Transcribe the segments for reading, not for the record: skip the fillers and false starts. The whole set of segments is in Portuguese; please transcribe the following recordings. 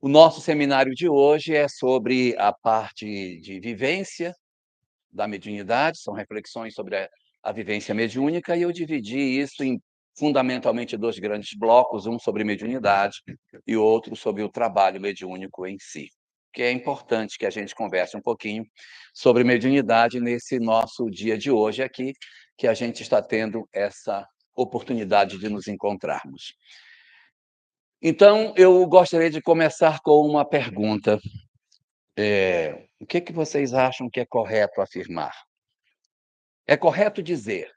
O nosso seminário de hoje é sobre a parte de vivência da mediunidade, são reflexões sobre a vivência mediúnica, e eu dividi isso em fundamentalmente 2 grandes blocos, um sobre mediunidade e outro sobre o trabalho mediúnico em si, que é importante que a gente converse um pouquinho sobre mediunidade nesse nosso dia de hoje aqui, que a gente está tendo essa oportunidade de nos encontrarmos. Então, eu gostaria de começar com uma pergunta. O que vocês acham que é correto afirmar? É correto dizer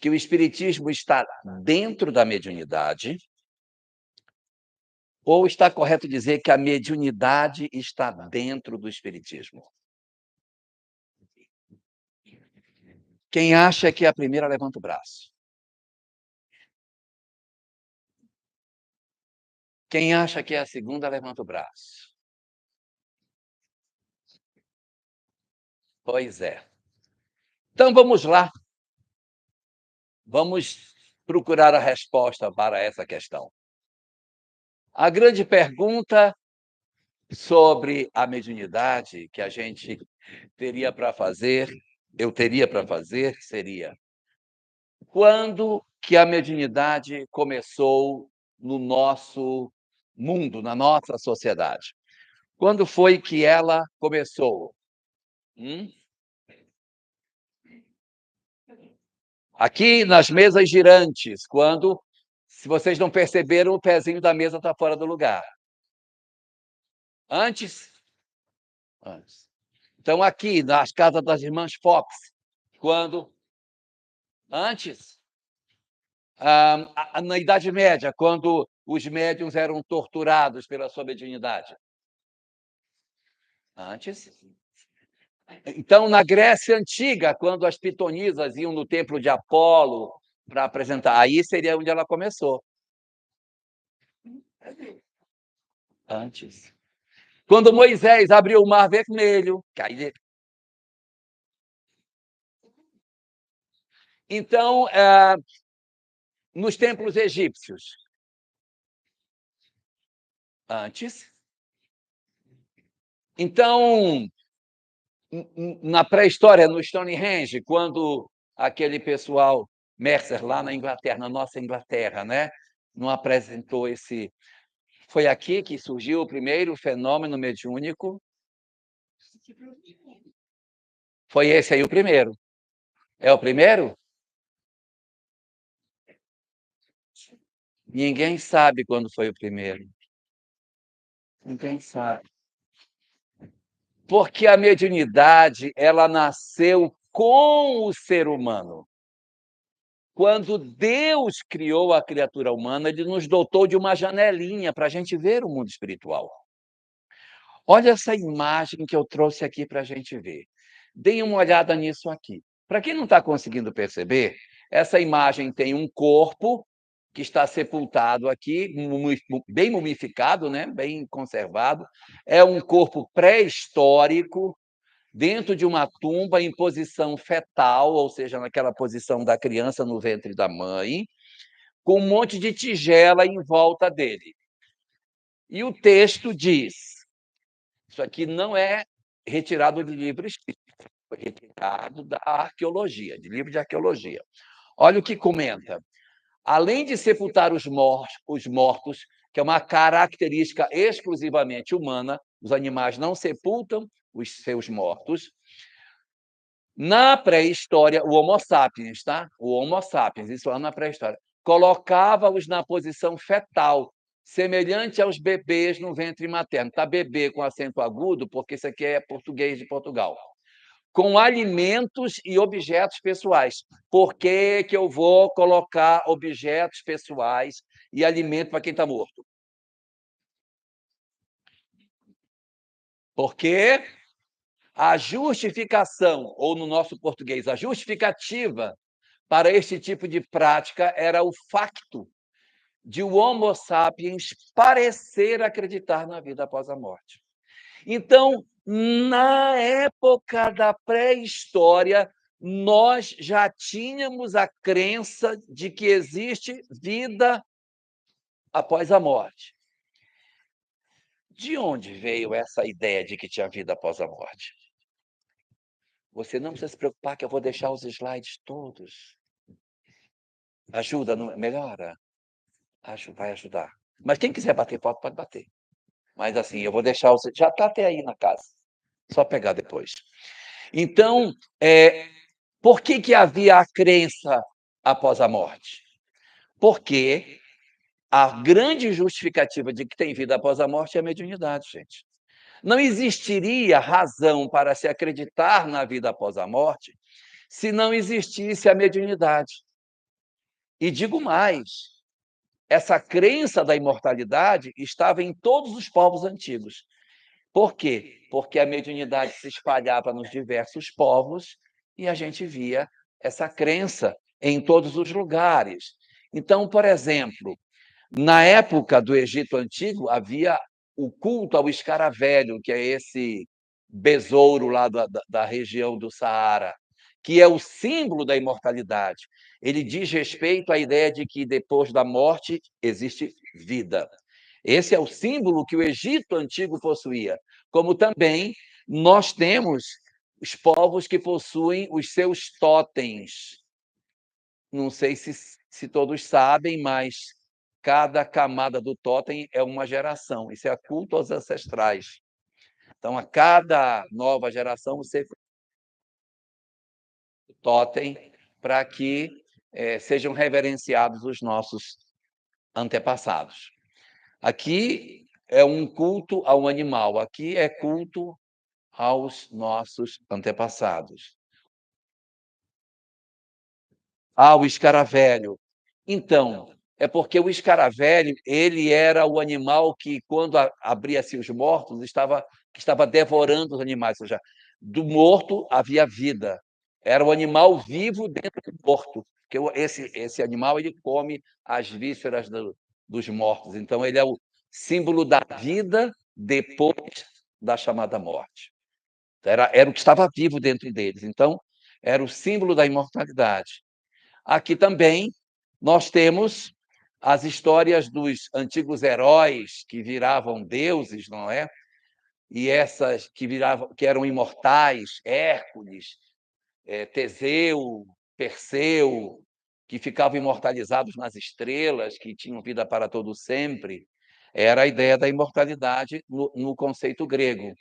que o espiritismo está dentro da mediunidade ou está correto dizer que a mediunidade está dentro do espiritismo? Quem acha que é a primeira, levanta o braço. Quem acha que é a segunda, levanta o braço. Pois é. Então vamos lá. Vamos procurar a resposta para essa questão. A grande pergunta sobre a mediunidade que a gente teria para fazer, eu teria para fazer, seria: quando que a mediunidade começou no nosso mundo, na nossa sociedade? Quando foi que ela começou? Hum? Aqui nas mesas girantes, quando, se vocês não perceberam, o pezinho da mesa está fora do lugar. Antes? Antes. Então, aqui nas casas das irmãs Fox, quando? Antes? Na Idade Média, quando os médiuns eram torturados pela sua mediunidade? Antes. Então, na Grécia Antiga, quando as pitonisas iam no templo de Apolo para apresentar, aí seria onde ela começou. Antes. Quando Moisés abriu o Mar Vermelho, então, nos templos egípcios, antes. Então, na pré-história, no Stonehenge, quando aquele pessoal, Mercer, lá na Inglaterra, na nossa Inglaterra, né, não apresentou esse... Foi aqui que surgiu o primeiro fenômeno mediúnico. Foi esse aí o primeiro. É o primeiro? Ninguém sabe quando foi o primeiro. Ninguém sabe. Porque a mediunidade, ela nasceu com o ser humano. Quando Deus criou a criatura humana, ele nos dotou de uma janelinha para a gente ver o mundo espiritual. Olha essa imagem que eu trouxe aqui para a gente ver. Deem uma olhada nisso aqui. Para quem não está conseguindo perceber, essa imagem tem um corpo que está sepultado aqui, bem mumificado, né? Bem conservado. É um corpo pré-histórico, dentro de uma tumba em posição fetal, ou seja, naquela posição da criança no ventre da mãe, com um monte de tigela em volta dele. E o texto diz: isso aqui não é retirado de livro espírita, foi retirado da arqueologia, de livro de arqueologia. Olha o que comenta. Além de sepultar os mortos, que é uma característica exclusivamente humana, os animais não sepultam os seus mortos. Na pré-história, o Homo sapiens, tá? O Homo sapiens, isso lá na pré-história, colocava-os na posição fetal, semelhante aos bebês no ventre materno. Tá, bebê com acento agudo, porque isso aqui é português de Portugal. Com alimentos e objetos pessoais. Por que eu vou colocar objetos pessoais e alimento para quem está morto? Porque a justificação, ou no nosso português, a justificativa para este tipo de prática era o facto de o Homo sapiens parecer acreditar na vida após a morte. Então, na época da pré-história, nós já tínhamos a crença de que existe vida após a morte. De onde veio essa ideia de que tinha vida após a morte? Você não precisa se preocupar que eu vou deixar os slides todos. Ajuda, não melhora? Vai ajudar. Mas quem quiser bater foto, pode bater. Mas assim, eu vou deixar você já está até aí na casa, só pegar depois. Então, por que que havia a crença após a morte? Porque a grande justificativa de que tem vida após a morte é a mediunidade, gente. Não existiria razão para se acreditar na vida após a morte se não existisse a mediunidade. E digo mais, essa crença da imortalidade estava em todos os povos antigos. Por quê? Porque a mediunidade se espalhava nos diversos povos e a gente via essa crença em todos os lugares. Então, por exemplo, na época do Egito Antigo, havia o culto ao escaravelho, que é esse besouro lá da região do Saara, que é o símbolo da imortalidade. Ele diz respeito à ideia de que depois da morte existe vida. Esse é o símbolo que o Egito Antigo possuía. Como também nós temos os povos que possuem os seus totens. Não sei se todos sabem, mas cada camada do totem é uma geração. Isso é culto aos ancestrais. Então, a cada nova geração, você totem para que sejam reverenciados os nossos antepassados. Aqui é um culto ao animal, aqui é culto aos nossos antepassados. O escaravelho. Então, é porque o escaravelho, ele era o animal que, quando abria-se os mortos, que estava devorando os animais, ou seja, do morto havia vida. Era o animal vivo dentro do morto, porque esse animal ele come as vísceras dos mortos. Então, ele é o símbolo da vida depois da chamada morte. Era o que estava vivo dentro deles. Então, era o símbolo da imortalidade. Aqui também nós temos as histórias dos antigos heróis que viravam deuses, não é? E essas que eram imortais, Hércules, Teseu, Perseu, que ficavam imortalizados nas estrelas, que tinham vida para todo sempre. Era a ideia da imortalidade no conceito grego.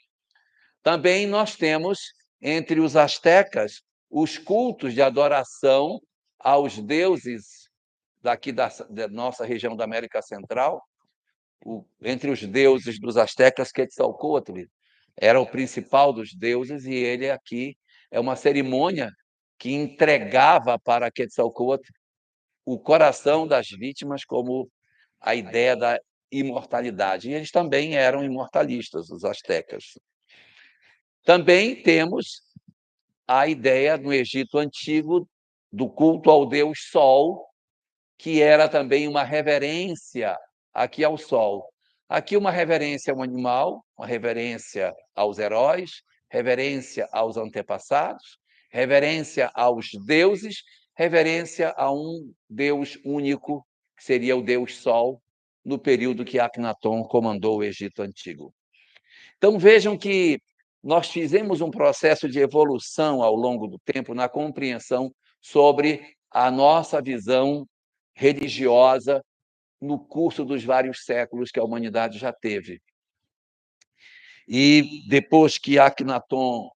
Também nós temos, entre os astecas, os cultos de adoração aos deuses daqui da nossa região da América Central. Entre os deuses dos astecas, Quetzalcóatl era o principal dos deuses, e ele aqui é uma cerimônia que entregava para Quetzalcóatl o coração das vítimas como a ideia da imortalidade. E eles também eram imortalistas, os astecas. Também temos a ideia no Egito Antigo do culto ao deus Sol, que era também uma reverência aqui ao Sol. Aqui uma reverência ao animal, uma reverência aos heróis, reverência aos antepassados, reverência aos deuses, reverência a um Deus único, que seria o Deus Sol, no período que Akhenaton comandou o Egito Antigo. Então, vejam que nós fizemos um processo de evolução ao longo do tempo na compreensão sobre a nossa visão religiosa no curso dos vários séculos que a humanidade já teve. E depois que Akhenaton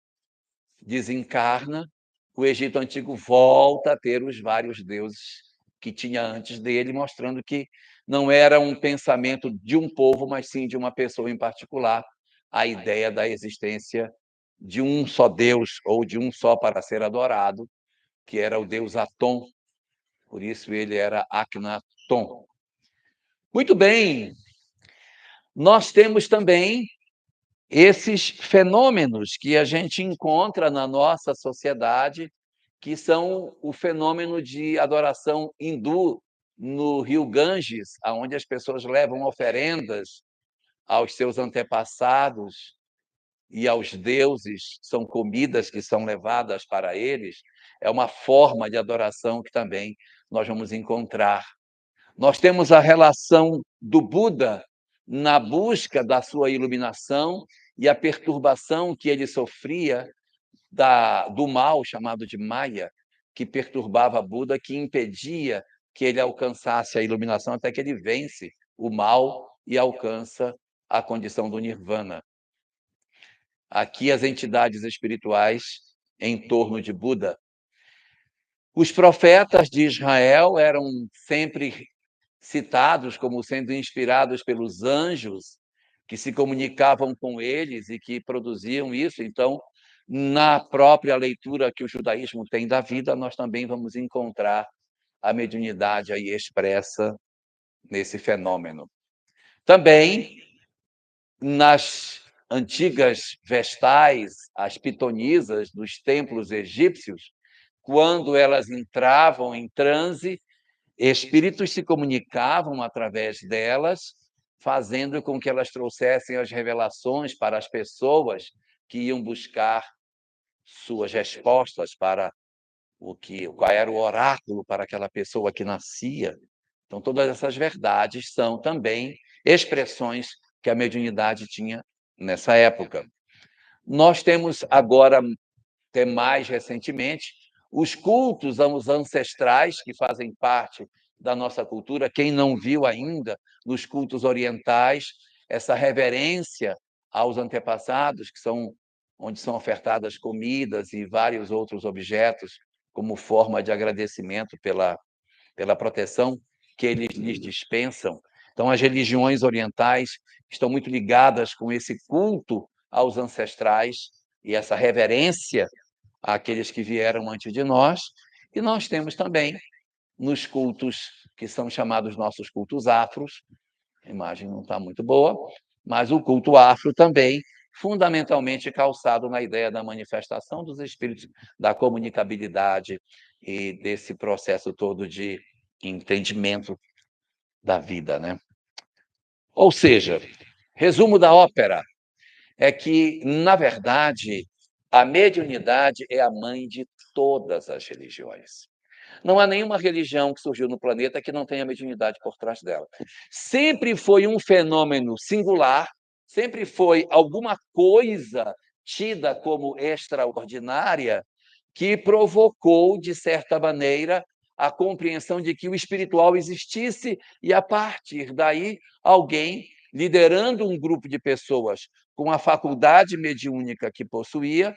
desencarna, o Egito Antigo volta a ter os vários deuses que tinha antes dele, mostrando que não era um pensamento de um povo, mas sim de uma pessoa em particular, a ideia da existência de um só Deus ou de um só para ser adorado, que era o deus Atom, por isso ele era Akhenaton. Muito bem, nós temos também esses fenômenos que a gente encontra na nossa sociedade, que são o fenômeno de adoração hindu no rio Ganges, onde as pessoas levam oferendas aos seus antepassados e aos deuses, são comidas que são levadas para eles. É uma forma de adoração que também nós vamos encontrar. Nós temos a relação do Buda na busca da sua iluminação e a perturbação que ele sofria do mal chamado de Maya, que perturbava Buda, que impedia que ele alcançasse a iluminação até que ele vence o mal e alcança a condição do Nirvana. Aqui as entidades espirituais em torno de Buda. Os profetas de Israel eram sempre citados como sendo inspirados pelos anjos que se comunicavam com eles e que produziam isso. Então, na própria leitura que o judaísmo tem da vida, nós também vamos encontrar a mediunidade aí expressa nesse fenômeno. Também, nas antigas vestais, as pitonisas dos templos egípcios, quando elas entravam em transe, espíritos se comunicavam através delas, fazendo com que elas trouxessem as revelações para as pessoas que iam buscar suas respostas para qual era o oráculo para aquela pessoa que nascia. Então, todas essas verdades são também expressões que a mediunidade tinha nessa época. Nós temos agora, até mais recentemente, os cultos aos ancestrais, que fazem parte da nossa cultura. Quem não viu ainda, nos cultos orientais, essa reverência aos antepassados, onde são ofertadas comidas e vários outros objetos, como forma de agradecimento pela proteção que eles lhes dispensam. Então, as religiões orientais estão muito ligadas com esse culto aos ancestrais e essa reverência àqueles que vieram antes de nós. E nós temos também, nos cultos que são chamados nossos cultos afros, a imagem não está muito boa, mas o culto afro também, fundamentalmente calçado na ideia da manifestação dos espíritos, da comunicabilidade e desse processo todo de entendimento da vida, né? Ou seja, resumo da ópera é que, na verdade, a mediunidade é a mãe de todas as religiões. Não há nenhuma religião que surgiu no planeta que não tenha mediunidade por trás dela. Sempre foi um fenômeno singular, sempre foi alguma coisa tida como extraordinária que provocou, de certa maneira, a compreensão de que o espiritual existisse e, a partir daí, alguém liderando um grupo de pessoas com a faculdade mediúnica que possuía,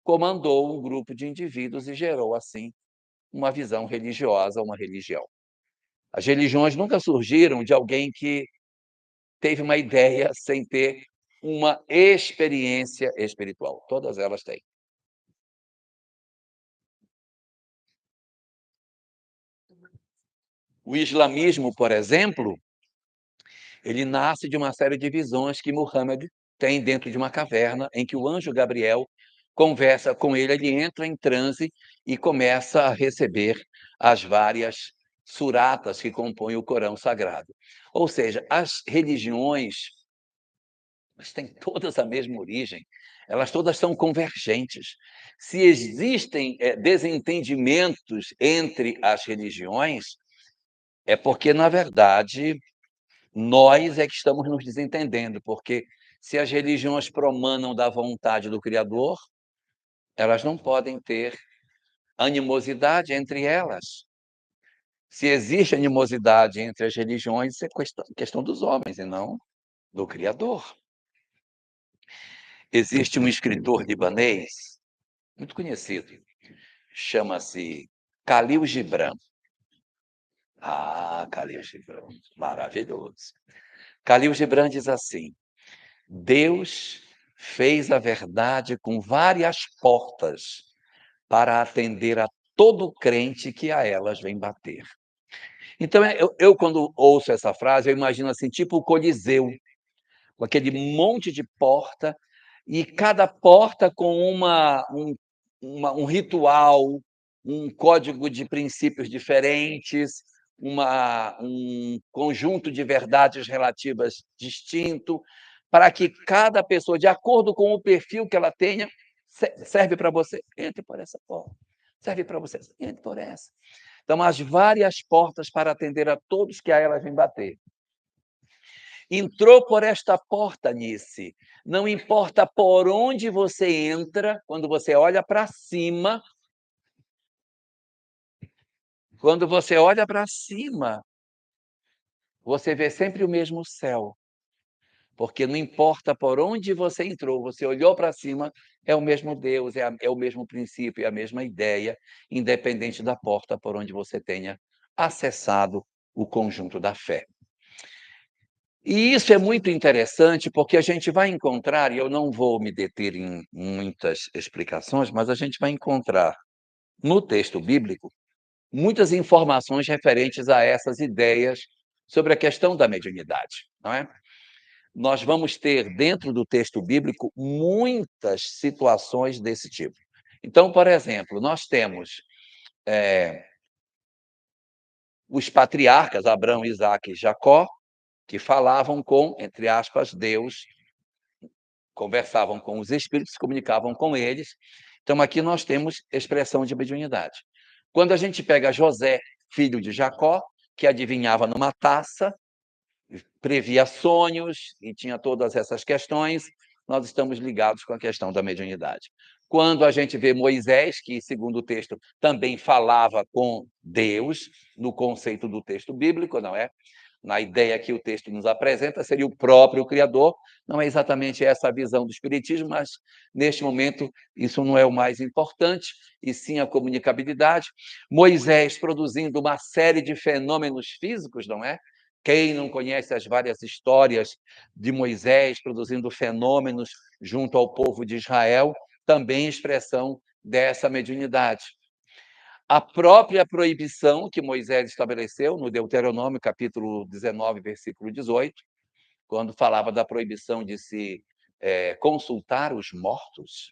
comandou um grupo de indivíduos e gerou, assim, uma visão religiosa, uma religião. As religiões nunca surgiram de alguém que teve uma ideia sem ter uma experiência espiritual. Todas elas têm. O islamismo, por exemplo, ele nasce de uma série de visões que Muhammad tem dentro de uma caverna, em que o anjo Gabriel conversa com ele, ele entra em transe e começa a receber as várias suratas que compõem o Corão Sagrado. Ou seja, as religiões, elas têm todas a mesma origem, elas todas são convergentes. Se existem desentendimentos entre as religiões, é porque, na verdade, nós é que estamos nos desentendendo, porque se as religiões promanam da vontade do Criador, elas não podem ter animosidade entre elas. Se existe animosidade entre as religiões, isso é questão dos homens e não do Criador. Existe um escritor libanês muito conhecido, chama-se Khalil Gibran. Khalil Gibran, maravilhoso. Khalil Gibran diz assim: Deus fez a verdade com várias portas para atender a todo crente que a elas vem bater. Então, quando ouço essa frase, eu imagino assim, tipo o Coliseu, com aquele monte de porta, e cada porta com um ritual, um código de princípios diferentes, um conjunto de verdades relativas distinto, para que cada pessoa, de acordo com o perfil que ela tenha, serve para você, entre por essa porta. Serve para você, entre por essa. Então, as várias portas para atender a todos que a elas vêm bater. Entrou por esta porta, Nice. Não importa por onde você entra, quando você olha para cima, você vê sempre o mesmo céu. Porque não importa por onde você entrou, você olhou para cima, é o mesmo Deus, é o mesmo princípio, é a mesma ideia, independente da porta por onde você tenha acessado o conjunto da fé. E isso é muito interessante, porque a gente vai encontrar, e eu não vou me deter em muitas explicações, mas a gente vai encontrar no texto bíblico muitas informações referentes a essas ideias sobre a questão da mediunidade, não é? Nós vamos ter dentro do texto bíblico muitas situações desse tipo. Então, por exemplo, nós temos os patriarcas Abraão, Isaque e Jacó, que falavam com, entre aspas, Deus, conversavam com os espíritos, se comunicavam com eles. Então, aqui nós temos expressão de mediunidade. Quando a gente pega José, filho de Jacó, que adivinhava numa taça, previa sonhos e tinha todas essas questões, nós estamos ligados com a questão da mediunidade. Quando a gente vê Moisés, que, segundo o texto, também falava com Deus, no conceito do texto bíblico, não é? Na ideia que o texto nos apresenta, seria o próprio Criador. Não é exatamente essa a visão do Espiritismo, mas, neste momento, isso não é o mais importante, e sim a comunicabilidade. Moisés produzindo uma série de fenômenos físicos, não é? Quem não conhece as várias histórias de Moisés produzindo fenômenos junto ao povo de Israel, também expressão dessa mediunidade. A própria proibição que Moisés estabeleceu no Deuteronômio, capítulo 19, versículo 18, quando falava da proibição de se consultar os mortos.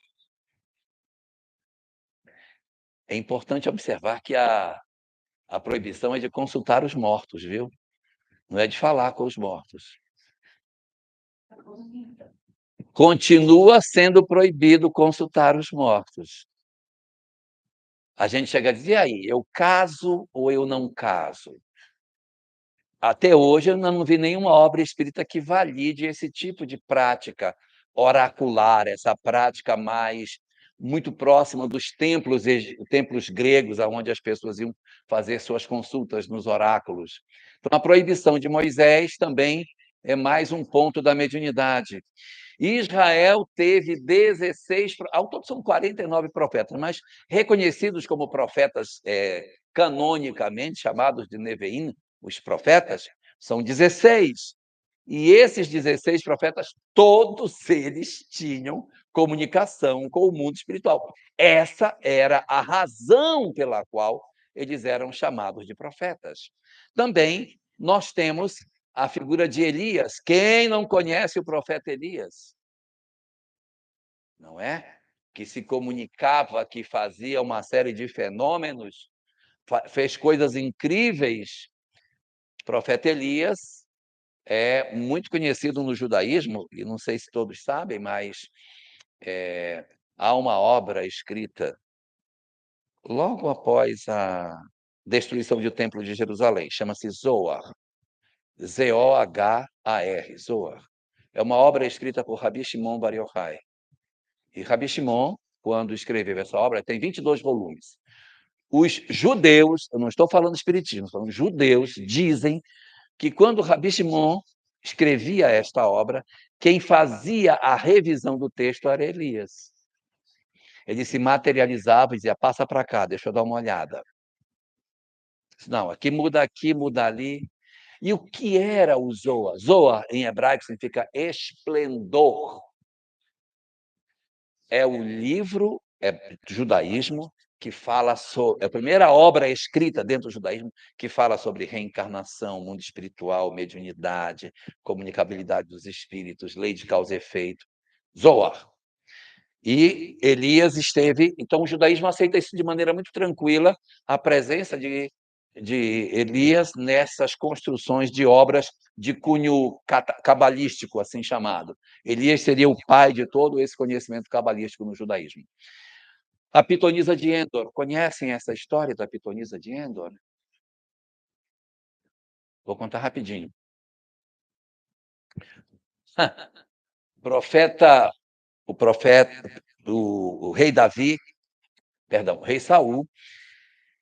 É importante observar que a proibição é de consultar os mortos, viu? Não é de falar com os mortos. Continua sendo proibido consultar os mortos. A gente chega a dizer: "E aí, eu caso ou eu não caso?". Até hoje eu não vi nenhuma obra espírita que valide esse tipo de prática oracular, essa prática mais muito próxima dos templos gregos, aonde as pessoas iam fazer suas consultas nos oráculos. Então, a proibição de Moisés também é mais um ponto da mediunidade. Israel teve 16, ao todo são 49 profetas, mas reconhecidos como profetas canonicamente, chamados de Neveim, os profetas, são 16. E esses 16 profetas, todos eles tinham comunicação com o mundo espiritual. Essa era a razão pela qual eles eram chamados de profetas. Também nós temos a figura de Elias. Quem não conhece o profeta Elias? Não é? Que se comunicava, que fazia uma série de fenômenos, fez coisas incríveis. O profeta Elias é muito conhecido no judaísmo, e não sei se todos sabem, mas há uma obra escrita logo após a destruição do Templo de Jerusalém, chama-se Zoar, Zohar, Zoar. É uma obra escrita por Rabi Shimon Bar Yochai. E Rabi Shimon, quando escreveu essa obra, tem 22 volumes. Os judeus, eu não estou falando espiritismo, estou falando judeus, dizem que quando Rabi Shimon escrevia esta obra, quem fazia a revisão do texto era Elias. Ele se materializava e dizia: passa para cá, deixa eu dar uma olhada. Não, aqui, muda ali. E o que era o Zoa? Zoa, em hebraico, significa esplendor. É o livro do judaísmo que fala sobre... É a primeira obra escrita dentro do judaísmo que fala sobre reencarnação, mundo espiritual, mediunidade, comunicabilidade dos espíritos, lei de causa e efeito. Zoar. E Elias esteve... Então, o judaísmo aceita isso de maneira muito tranquila, a presença de Elias nessas construções de obras de cunho cabalístico, assim chamado. Elias seria o pai de todo esse conhecimento cabalístico no judaísmo. A pitonisa de Endor, conhecem essa história da pitonisa de Endor? Vou contar rapidinho. Profeta, o profeta, o rei Davi, perdão, o rei Saul,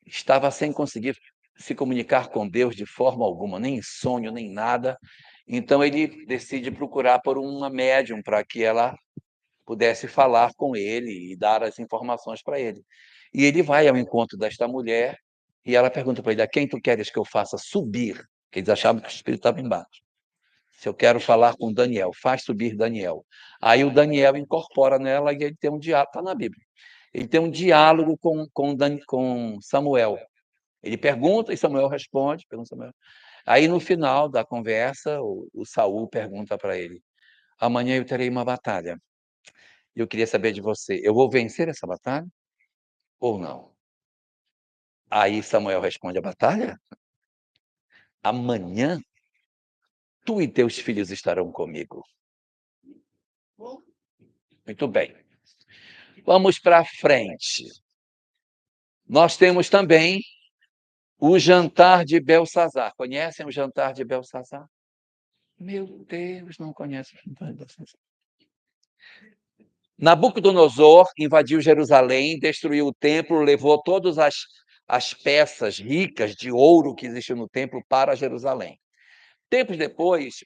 estava sem conseguir se comunicar com Deus de forma alguma, nem em sonho, nem nada. Então ele decide procurar por uma médium para que ela pudesse falar com ele e dar as informações para ele. E ele vai ao encontro desta mulher e ela pergunta para ele: a quem tu queres que eu faça subir? Porque eles achavam que o espírito estava embaixo. Se eu quero falar com Daniel, faz subir Daniel. Aí o Daniel incorpora nela e ele tem um diálogo, está na Bíblia. Ele tem um diálogo com Samuel. Ele pergunta e Samuel responde. Pergunta Samuel. Aí no final da conversa, o Saul pergunta para ele: amanhã eu terei uma batalha. Eu queria saber de você, eu vou vencer essa batalha ou não? Aí Samuel responde: a batalha? Amanhã tu e teus filhos estarão comigo. Muito bem. Vamos para frente. Nós temos também o jantar de Belsazar. Conhecem o jantar de Belsazar? Meu Deus, não conhecem o jantar de Belsazar. Nabucodonosor invadiu Jerusalém, destruiu o templo, levou todas as peças ricas de ouro que existiam no templo para Jerusalém. Tempos depois,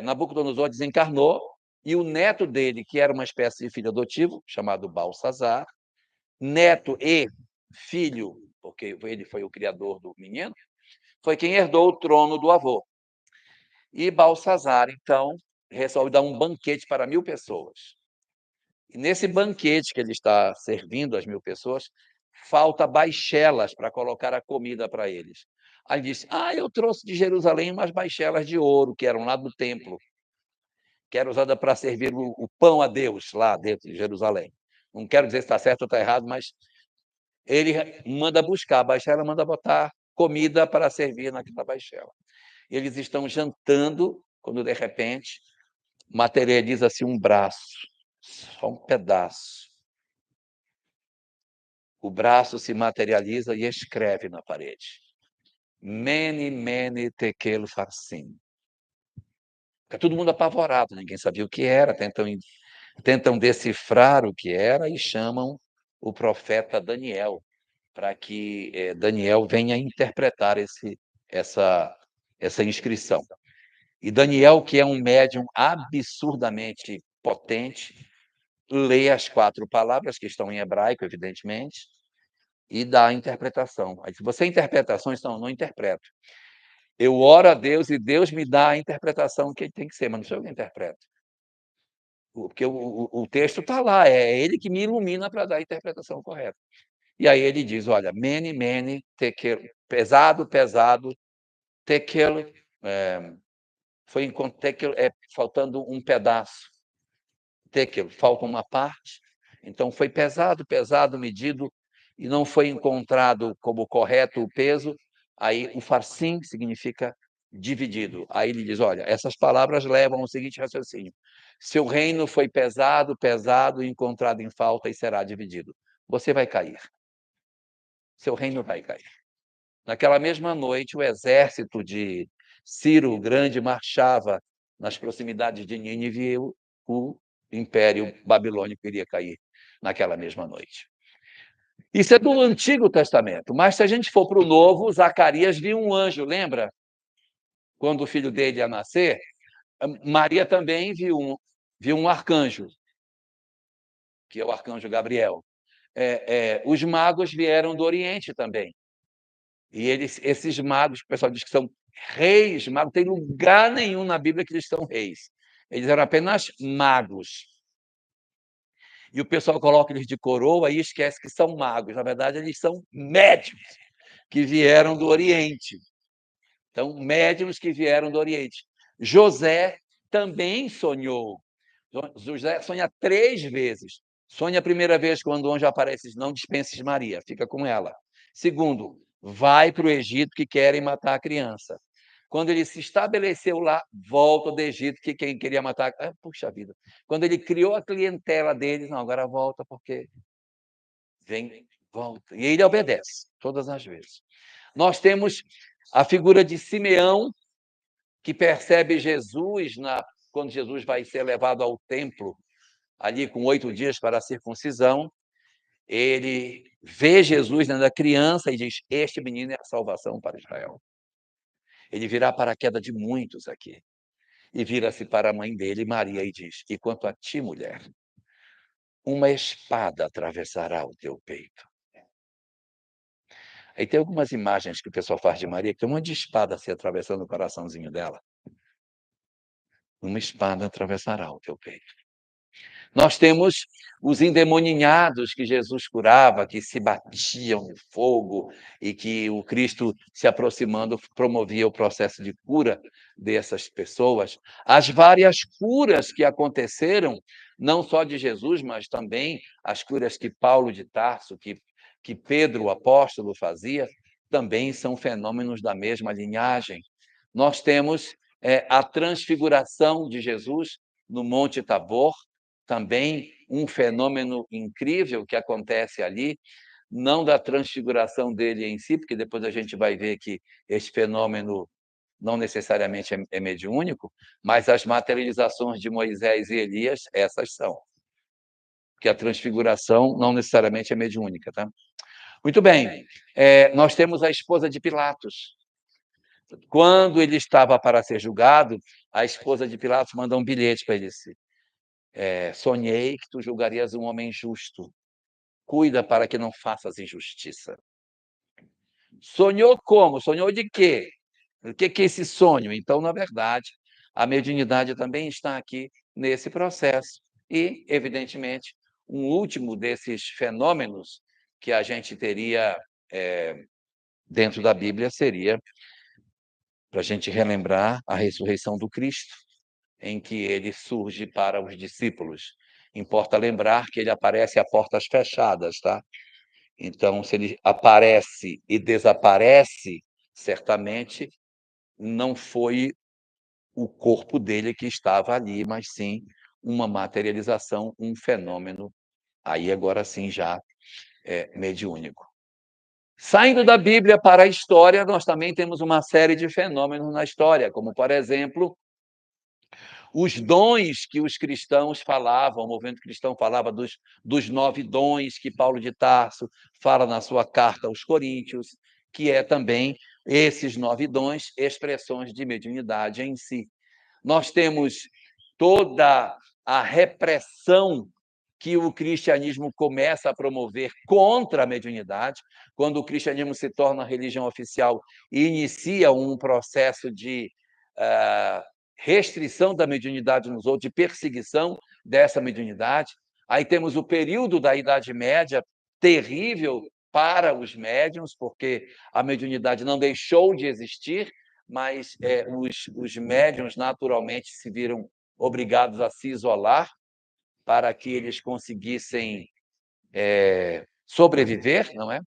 Nabucodonosor desencarnou e o neto dele, que era uma espécie de filho adotivo, chamado Balsazar, neto e filho, porque ele foi o criador do menino, foi quem herdou o trono do avô. E Balsazar, então, resolve dar um banquete para 1.000 pessoas. E nesse banquete que ele está servindo às 1.000 pessoas, falta baixelas para colocar a comida para eles. Aí ele disse: eu trouxe de Jerusalém umas baixelas de ouro, que eram lá do templo, que era usada para servir o pão a Deus, lá dentro de Jerusalém. Não quero dizer se está certo ou está errado, mas ele manda buscar a baixela, manda botar comida para servir naquela baixela. Eles estão jantando, quando de repente materializa-se um braço, só um pedaço. O braço se materializa e escreve na parede: Mene, mene, tekel, farsim. Fica todo mundo apavorado, ninguém sabia o que era, tentam decifrar o que era e chamam o profeta Daniel, para que Daniel venha interpretar essa inscrição. E Daniel, que é um médium absurdamente potente, lê as 4 palavras, que estão em hebraico, evidentemente, e dá a interpretação. Aí, se você interpretações, não interpreto. Eu oro a Deus e Deus me dá a interpretação que tem que ser, mas não sou eu que interpreto. Porque o texto está lá, é ele que me ilumina para dar a interpretação correta. E aí ele diz: olha, mene, mene, tekel, pesado, pesado, tekel, foi tekel, faltando um pedaço, tekel, falta uma parte. Então foi pesado, pesado, medido, e não foi encontrado como correto o peso. Aí o farsim significa dividido. Aí ele diz: olha, essas palavras levam ao seguinte raciocínio: seu reino foi pesado, pesado, encontrado em falta e será dividido. Você vai cair. Seu reino vai cair. Naquela mesma noite, o exército de Ciro o Grande marchava nas proximidades de Nínive e o Império Babilônico iria cair naquela mesma noite. Isso é do Antigo Testamento, mas se a gente for para o Novo, Zacarias viu um anjo, lembra? Quando o filho dele ia nascer, Maria também viu um arcanjo, que é o arcanjo Gabriel. Os magos vieram do Oriente também. E esses magos, o pessoal diz que são reis, magos, não tem lugar nenhum na Bíblia que eles são reis. Eles eram apenas magos. E o pessoal coloca eles de coroa e esquece que são magos. Na verdade, eles são médiuns que vieram do Oriente. Então, médiuns que vieram do Oriente. José também sonhou. José sonha 3 vezes. Sonha a primeira vez quando o anjo aparece e diz: não dispenses Maria, fica com ela. Segundo, vai para o Egito que querem matar a criança. Quando ele se estabeleceu lá, volta do Egito que quem queria matar... puxa vida. Quando ele criou a clientela deles, não, agora volta porque vem, volta. E ele obedece todas as vezes. Nós temos a figura de Simeão, que percebe Jesus quando Jesus vai ser levado ao templo, ali com 8 dias para a circuncisão, ele vê Jesus dentro da criança e diz: este menino é a salvação para Israel. Ele virá para a queda de muitos aqui. E vira-se para a mãe dele, Maria, e diz: e quanto a ti, mulher, uma espada atravessará o teu peito. Aí tem algumas imagens que o pessoal faz de Maria, que tem um monte de espada se atravessando o coraçãozinho dela. Uma espada atravessará o teu peito. Nós temos os endemoninhados que Jesus curava, que se batiam no fogo e que o Cristo, se aproximando, promovia o processo de cura dessas pessoas. As várias curas que aconteceram, não só de Jesus, mas também as curas que Paulo de Tarso, que Pedro, o apóstolo, fazia, também são fenômenos da mesma linhagem. Nós temos a transfiguração de Jesus no Monte Tabor, também um fenômeno incrível que acontece ali, não da transfiguração dele em si, porque depois a gente vai ver que esse fenômeno não necessariamente é mediúnico, mas as materializações de Moisés e Elias, essas são. Porque a transfiguração não necessariamente é mediúnica, tá? Muito bem, nós temos a esposa de Pilatos. Quando ele estava para ser julgado, a esposa de Pilatos manda um bilhete para ele. Sonhei que tu julgarias um homem justo. Cuida para que não faças injustiça. Sonhou como? Sonhou de quê? O que é esse sonho? Então, na verdade, a mediunidade também está aqui nesse processo. E, evidentemente, um último desses fenômenos que a gente teria dentro da Bíblia seria, para a gente relembrar, a ressurreição do Cristo, em que ele surge para os discípulos. Importa lembrar que ele aparece a portas fechadas, tá? Então, se ele aparece e desaparece, certamente não foi o corpo dele que estava ali, mas sim uma materialização, um fenômeno, aí agora sim já mediúnico. Saindo da Bíblia para a história, nós também temos uma série de fenômenos na história, como, por exemplo, os dons que os cristãos falavam, o movimento cristão falava dos 9 dons que Paulo de Tarso fala na sua carta aos Coríntios, que é também esses 9 dons, expressões de mediunidade em si. Nós temos toda a repressão que o cristianismo começa a promover contra a mediunidade, quando o cristianismo se torna religião oficial e inicia um processo de restrição da mediunidade nos outros, de perseguição dessa mediunidade. Aí temos o período da Idade Média, terrível para os médiuns, porque a mediunidade não deixou de existir, mas os médiuns naturalmente se viram obrigados a se isolar para que eles conseguissem sobreviver, não é?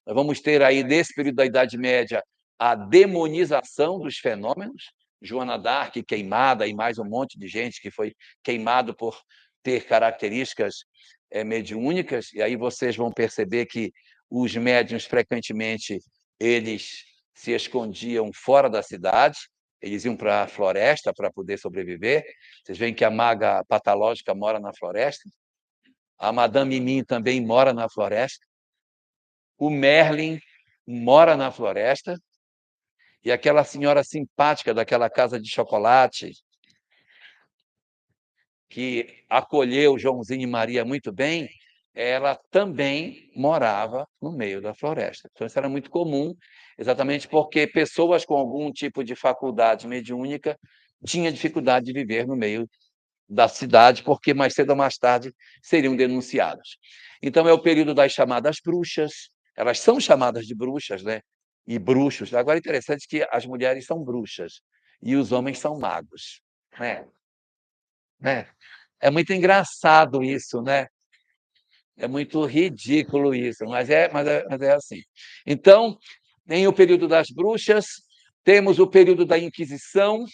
Nós vamos ter aí, nesse período da Idade Média, a demonização dos fenômenos, Joana d'Arc queimada e mais um monte de gente que foi queimado por ter características mediúnicas, e aí vocês vão perceber que os médiuns, frequentemente, eles se escondiam fora da cidade, eles iam para a floresta para poder sobreviver. Vocês veem que a maga patológica mora na floresta, a Madame Mim também mora na floresta, o Merlin mora na floresta, e aquela senhora simpática daquela casa de chocolate, que acolheu Joãozinho e Maria muito bem, ela também morava no meio da floresta. Então, isso era muito comum, exatamente porque pessoas com algum tipo de faculdade mediúnica tinham dificuldade de viver no meio da cidade, porque mais cedo ou mais tarde seriam denunciados. Então, é o período das chamadas bruxas, elas são chamadas de bruxas, né? E bruxos. Agora, é interessante que as mulheres são bruxas e os homens são magos, né? É muito engraçado isso, né? É muito ridículo isso, mas é assim. Então, tem o período das bruxas, temos o período da Inquisição,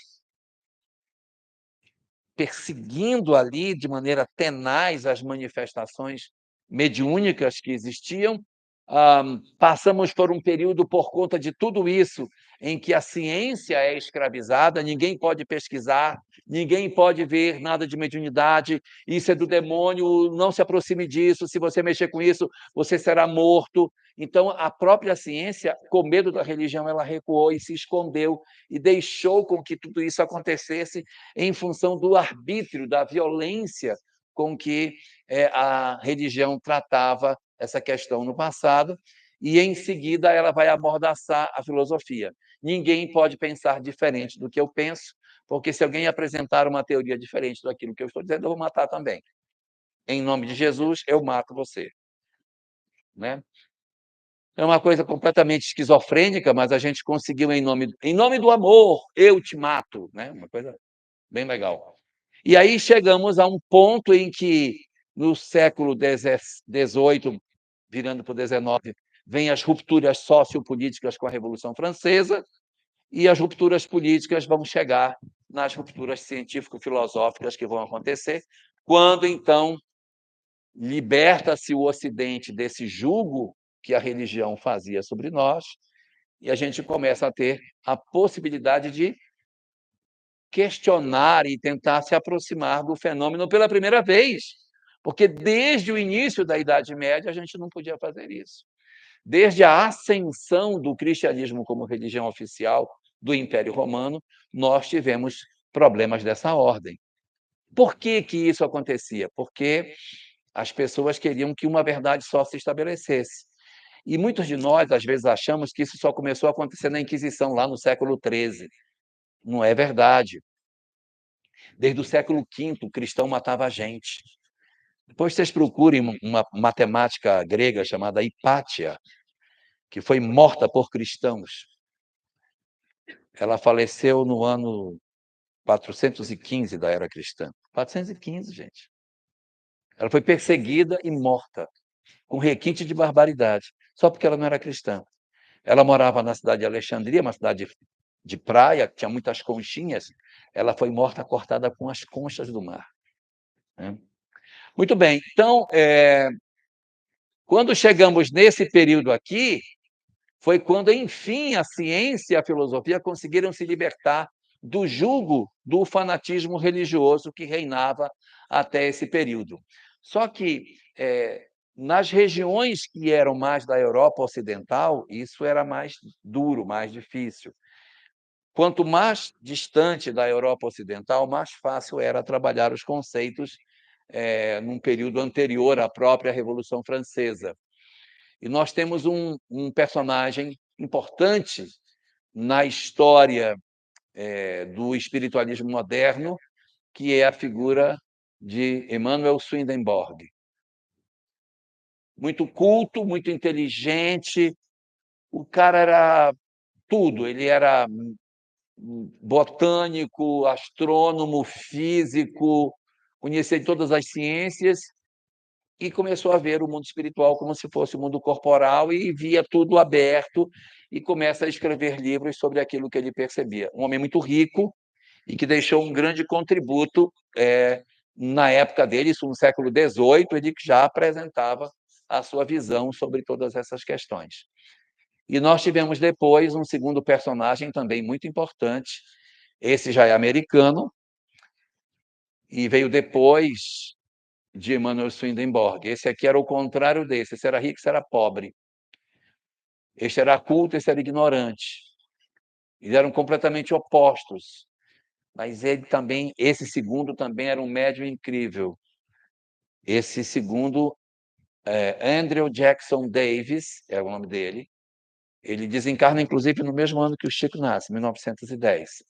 perseguindo ali de maneira tenaz as manifestações mediúnicas que existiam. Passamos por um período, por conta de tudo isso, em que a ciência é escravizada, ninguém pode pesquisar, ninguém pode ver nada de mediunidade, isso é do demônio, não se aproxime disso, se você mexer com isso, você será morto. Então, a própria ciência, com medo da religião, ela recuou e se escondeu e deixou com que tudo isso acontecesse em função do arbítrio, da violência com que a religião tratava essa questão no passado, e em seguida ela vai amordaçar a filosofia. Ninguém pode pensar diferente do que eu penso, porque se alguém apresentar uma teoria diferente daquilo que eu estou dizendo, eu vou matar também. Em nome de Jesus, eu mato você. Né? É uma coisa completamente esquizofrênica, mas a gente conseguiu, em nome do amor, eu te mato. Né? Uma coisa bem legal. E aí chegamos a um ponto em que, no século XVIII, virando para o XIX, vêm as rupturas sociopolíticas com a Revolução Francesa, e as rupturas políticas vão chegar nas rupturas científico-filosóficas que vão acontecer, quando, então, liberta-se o Ocidente desse jugo que a religião fazia sobre nós, e a gente começa a ter a possibilidade de questionar e tentar se aproximar do fenômeno pela primeira vez, porque desde o início da Idade Média a gente não podia fazer isso. Desde a ascensão do cristianismo como religião oficial do Império Romano, nós tivemos problemas dessa ordem. Por que isso acontecia? Porque as pessoas queriam que uma verdade só se estabelecesse. E muitos de nós, às vezes, achamos que isso só começou a acontecer na Inquisição, lá no século XIII. Não é verdade. Desde o século V, o cristão matava a gente. Depois vocês procurem uma matemática grega chamada Hipátia, que foi morta por cristãos. Ela faleceu no ano 415 da era cristã. 415, gente. Ela foi perseguida e morta, com requinte de barbaridade, só porque ela não era cristã. Ela morava na cidade de Alexandria, uma cidade de praia, que tinha muitas conchinhas. Ela foi morta cortada com as conchas do mar. Muito bem, então, quando chegamos nesse período aqui, foi quando, enfim, a ciência e a filosofia conseguiram se libertar do jugo do fanatismo religioso que reinava até esse período. Só que, nas regiões que eram mais da Europa Ocidental, isso era mais duro, mais difícil. Quanto mais distante da Europa Ocidental, mais fácil era trabalhar os conceitos num período anterior à própria Revolução Francesa. E nós temos um personagem importante na história do espiritualismo moderno, que é a figura de Emanuel Swedenborg. Muito culto, muito inteligente, o cara era tudo, ele era botânico, astrônomo, físico, conhecia todas as ciências, e começou a ver o mundo espiritual como se fosse o mundo corporal e via tudo aberto, e começa a escrever livros sobre aquilo que ele percebia. Um homem muito rico e que deixou um grande contributo na época dele, isso no século XVIII, ele já apresentava a sua visão sobre todas essas questões. E nós tivemos depois um segundo personagem também muito importante, esse já é americano, e veio depois de Emanuel Swedenborg. Esse aqui era o contrário desse, esse era rico, esse era pobre. Este era culto, esse era ignorante. Eles eram completamente opostos. Mas esse segundo também era um médium incrível. Esse segundo, Andrew Jackson Davis, é o nome dele. Ele desencarna, inclusive, no mesmo ano que o Chico nasce, 1910.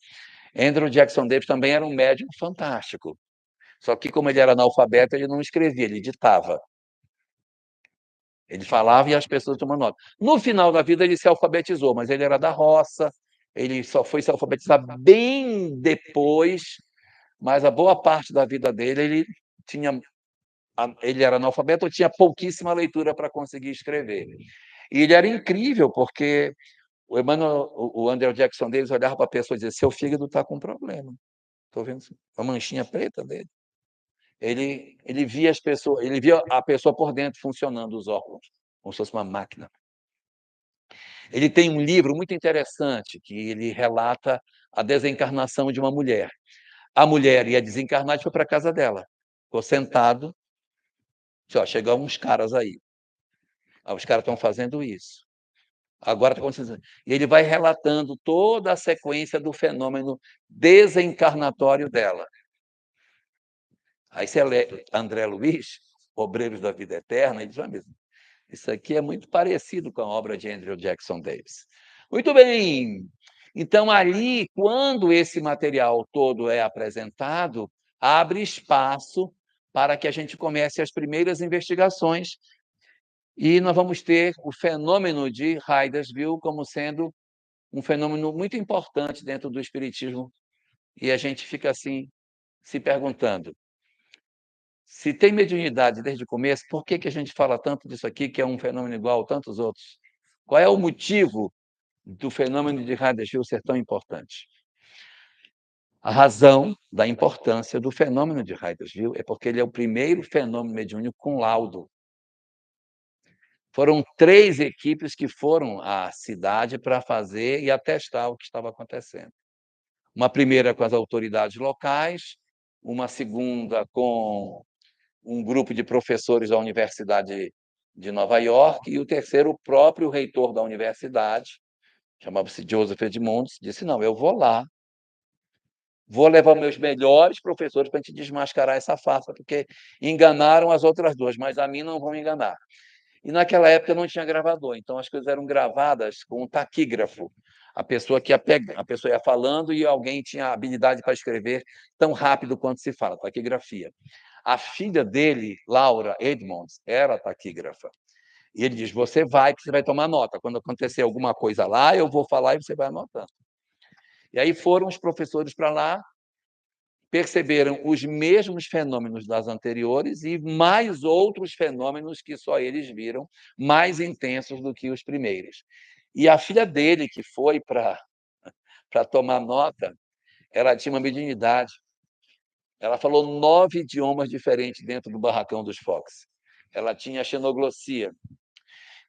Andrew Jackson Davis também era um médium fantástico. Só que, como ele era analfabeto, ele não escrevia, ele ditava. Ele falava e as pessoas tomavam nota. No final da vida, ele se alfabetizou, mas ele era da roça, ele só foi se alfabetizar bem depois, mas a boa parte da vida dele, ele era analfabeto ou tinha pouquíssima leitura para conseguir escrever. E ele era incrível, porque o Andrew Jackson Davis olhava para a pessoa e dizia: seu fígado está com problema. Estou vendo uma manchinha preta dele. Ele via as pessoas, ele via a pessoa por dentro funcionando, os órgãos, como se fosse uma máquina. Ele tem um livro muito interessante que ele relata a desencarnação de uma mulher. A mulher ia desencarnar e foi para a casa dela. Ficou sentado, disse: "Ó, chegaram uns caras aí. Ah, os caras estão fazendo isso. Agora está acontecendo". E ele vai relatando toda a sequência do fenômeno desencarnatório dela. Aí você lê André Luiz, Obreiros da Vida Eterna, e diz: "Ah, mesmo, isso aqui é muito parecido com a obra de Andrew Jackson Davis". Muito bem. Então, ali, quando esse material todo é apresentado, abre espaço para que a gente comece as primeiras investigações, e nós vamos ter o fenômeno de Hydesville como sendo um fenômeno muito importante dentro do espiritismo, e a gente fica assim se perguntando: se tem mediunidade desde o começo, por que que a gente fala tanto disso aqui, que é um fenômeno igual a tantos outros? Qual é o motivo do fenômeno de Hydesville ser tão importante? A razão da importância do fenômeno de Hydesville é porque ele é o primeiro fenômeno mediúnico com laudo. Foram 3 equipes que foram à cidade para fazer e atestar o que estava acontecendo. Uma primeira com as autoridades locais, uma segunda com um grupo de professores da Universidade de Nova York, e o terceiro, o próprio reitor da universidade, chamava-se Joseph Edmunds, disse: "Não, eu vou lá, vou levar meus melhores professores para a gente desmascarar essa farsa, porque enganaram as outras 2, mas a mim não vão enganar". E naquela época não tinha gravador, então as coisas eram gravadas com um taquígrafo. A pessoa ia falando e alguém tinha habilidade para escrever tão rápido quanto se fala, taquigrafia. A filha dele, Laura Edmonds, era taquígrafa. E ele diz: "Você vai, que você vai tomar nota. Quando acontecer alguma coisa lá, eu vou falar e você vai anotando". E aí foram os professores para lá, perceberam os mesmos fenômenos das anteriores e mais outros fenômenos que só eles viram, mais intensos do que os primeiros. E a filha dele, que foi para tomar nota, ela tinha uma mediunidade. Ela falou 9 idiomas diferentes dentro do barracão dos Fox. Ela tinha xenoglossia.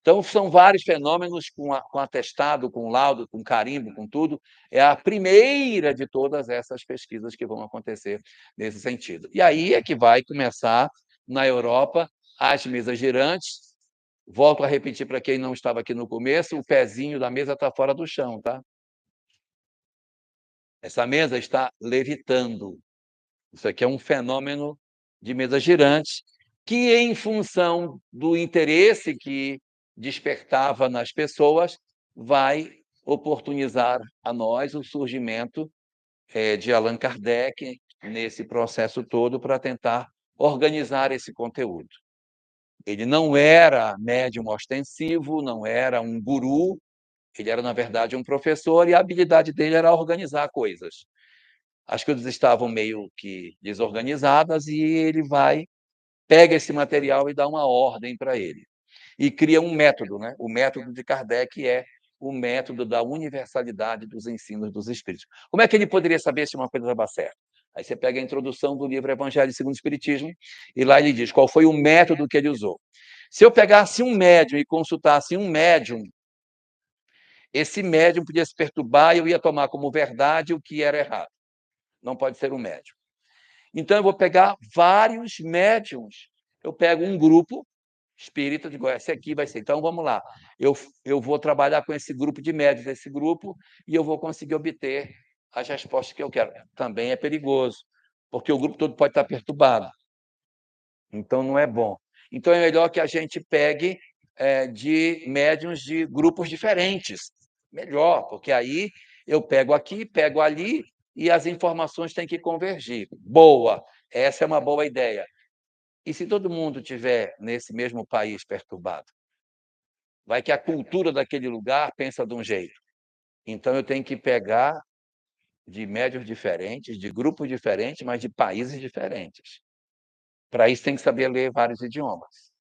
Então, são vários fenômenos com atestado, com laudo, com carimbo, com tudo. É a primeira de todas essas pesquisas que vão acontecer nesse sentido. E aí é que vai começar, na Europa, as mesas girantes. Volto a repetir para quem não estava aqui no começo: o pezinho da mesa está fora do chão, tá? Essa mesa está levitando. Isso aqui é um fenômeno de mesa girante que, em função do interesse que despertava nas pessoas, vai oportunizar a nós o surgimento, de Allan Kardec nesse processo todo para tentar organizar esse conteúdo. Ele não era médium ostensivo, não era um guru, ele era, na verdade, um professor, e a habilidade dele era organizar coisas. As coisas estavam meio que desorganizadas e ele pega esse material e dá uma ordem para ele. E cria um método, né? O método de Kardec é o método da universalidade dos ensinos dos espíritos. Como é que ele poderia saber se uma coisa estava certa? Aí você pega a introdução do livro Evangelho segundo o Espiritismo e lá ele diz qual foi o método que ele usou. Se eu pegasse um médium e consultasse um médium, esse médium podia se perturbar e eu ia tomar como verdade o que era errado. Não pode ser um médium. Então, eu vou pegar vários médiums. Eu pego um grupo espírita, digo: esse aqui vai ser. Então, vamos lá. Eu vou trabalhar com esse grupo de médiums desse grupo e eu vou conseguir obter as respostas que eu quero. Também é perigoso, porque o grupo todo pode estar perturbado. Então, não é bom. Então, é melhor que a gente pegue de médiums de grupos diferentes. Melhor, porque aí eu pego aqui, pego ali e as informações têm que convergir. Boa, essa é uma boa ideia. E se todo mundo tiver nesse mesmo país perturbado? Vai que a cultura daquele lugar pensa de um jeito. Então eu tenho que pegar de médios diferentes, de grupos diferentes, mas de países diferentes. Para isso tem que saber ler vários idiomas.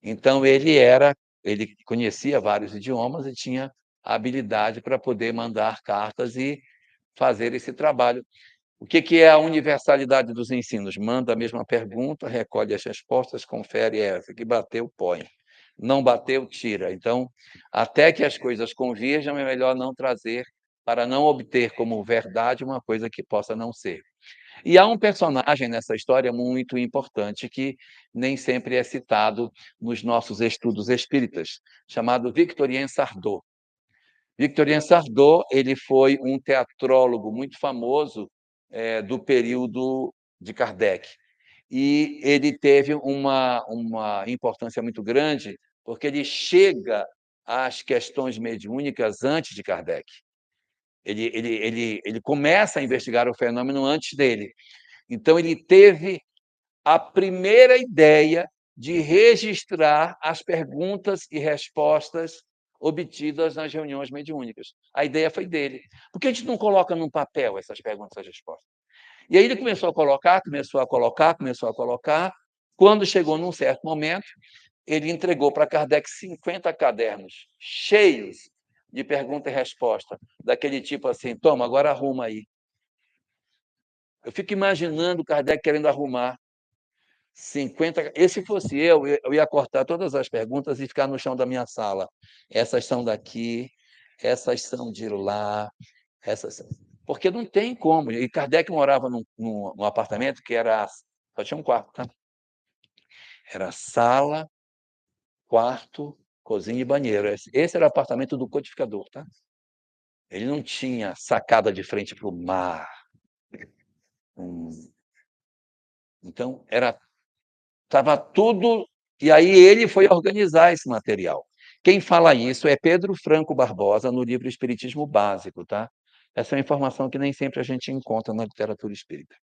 Então ele conhecia vários idiomas e tinha a habilidade para poder mandar cartas e fazer esse trabalho. O que é a universalidade dos ensinos? Manda a mesma pergunta, recolhe as respostas, confere essa que bateu, põe. Não bateu, tira. Então, até que as coisas convirjam, é melhor não trazer, para não obter como verdade uma coisa que possa não ser. E há um personagem nessa história muito importante que nem sempre é citado nos nossos estudos espíritas, chamado Victorien Sardou. Victorien Sardou, ele foi um teatrólogo muito famoso, do período de Kardec. E ele teve uma importância muito grande, porque ele chega às questões mediúnicas antes de Kardec. Ele começa a investigar o fenômeno antes dele. Então, ele teve a primeira ideia de registrar as perguntas e respostas obtidas nas reuniões mediúnicas. A ideia foi dele. Por que a gente não coloca num papel essas perguntas e respostas? E aí ele começou a colocar, começou a colocar, começou a colocar. Quando chegou num certo momento, ele entregou para Kardec 50 cadernos cheios de pergunta e resposta, daquele tipo assim: toma, agora arruma aí. Eu fico imaginando Kardec querendo arrumar 50. E se fosse eu ia cortar todas as perguntas e ficar no chão da minha sala. Essas são daqui, essas são de lá, essas. Porque não tem como. E Kardec morava num apartamento que era. Só tinha um quarto, tá? Era sala, quarto, cozinha e banheiro. Esse era o apartamento do codificador, tá? Ele não tinha sacada de frente para o mar. Então, estava tudo. E aí ele foi organizar esse material. Quem fala isso é Pedro Franco Barbosa, no livro Espiritismo Básico, tá? Essa é uma informação que nem sempre a gente encontra na literatura espírita.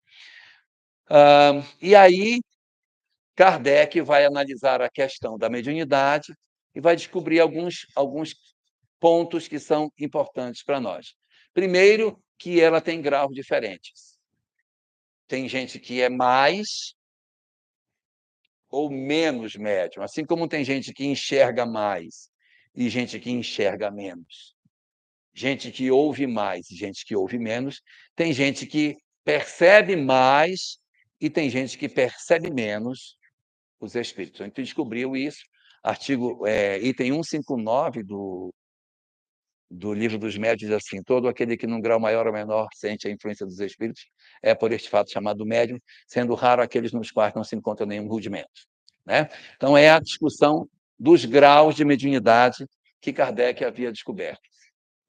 E aí, Kardec vai analisar a questão da mediunidade e vai descobrir alguns pontos que são importantes para nós. Primeiro, que ela tem graus diferentes. Tem gente que é mais ou menos médium, assim como tem gente que enxerga mais e gente que enxerga menos. Gente que ouve mais e gente que ouve menos. Tem gente que percebe mais e tem gente que percebe menos os espíritos. A gente descobriu isso, item 159 do Livro dos Médiuns, diz assim: todo aquele que, num grau maior ou menor, sente a influência dos espíritos, é por este fato chamado médium, sendo raro aqueles nos quais não se encontra nenhum rudimento. Né? Então, é a discussão dos graus de mediunidade que Kardec havia descoberto.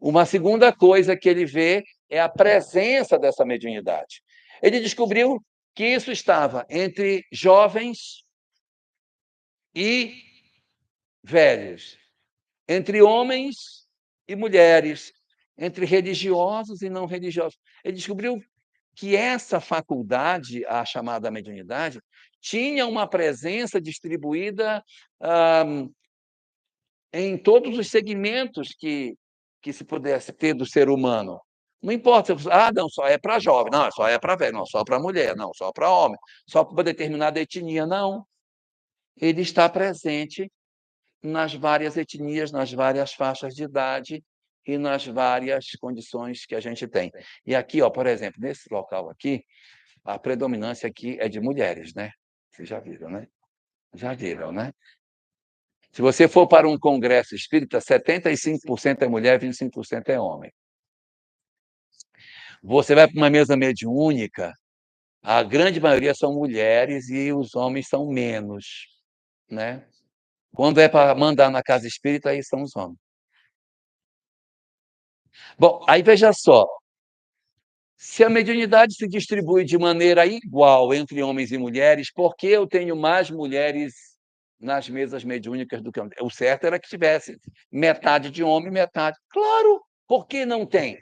Uma segunda coisa que ele vê é a presença dessa mediunidade. Ele descobriu que isso estava entre jovens e velhos, entre homens e mulheres, entre religiosos e não religiosos. Ele descobriu que essa faculdade, a chamada mediunidade, tinha uma presença distribuída em todos os segmentos que se pudesse ter do ser humano. Não importa, não, só é para jovem, não, só é para velho, não, só para mulher, não, só para homem, só para determinada etnia, não. Ele está presente nas várias etnias, nas várias faixas de idade e nas várias condições que a gente tem. E aqui, ó, por exemplo, nesse local aqui, a predominância aqui é de mulheres, né? Vocês já viram, né? Já viram, né? Se você for para um congresso espírita, 75% é mulher, 25% é homem. Você vai para uma mesa mediúnica, a grande maioria são mulheres e os homens são menos, né? Quando é para mandar na casa espírita, aí são os homens. Bom, aí veja só, se a mediunidade se distribui de maneira igual entre homens e mulheres, por que eu tenho mais mulheres nas mesas mediúnicas do que homens? O certo era que tivesse metade de homem, metade. Claro, por que não tem?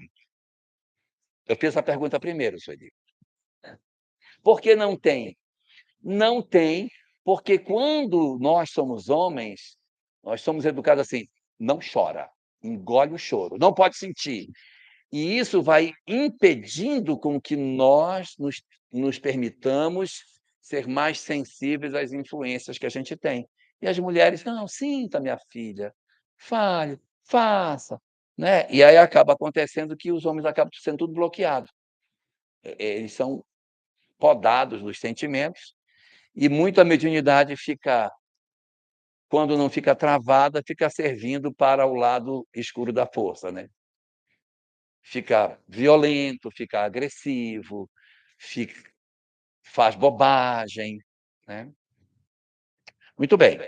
Eu fiz essa pergunta primeiro, Sueli. Por que não tem? Não tem, porque quando nós somos homens, nós somos educados assim: não chora, engole o choro, não pode sentir. E isso vai impedindo com que nós nos permitamos ser mais sensíveis às influências que a gente tem. E as mulheres, não, sinta, minha filha, fale, faça. Né? E aí acaba acontecendo que os homens acabam sendo tudo bloqueados. Eles são podados dos sentimentos e muita mediunidade fica quando não fica travada, fica servindo para o lado escuro da força, né? Fica violento, fica agressivo, fica faz bobagem, né? Muito bem.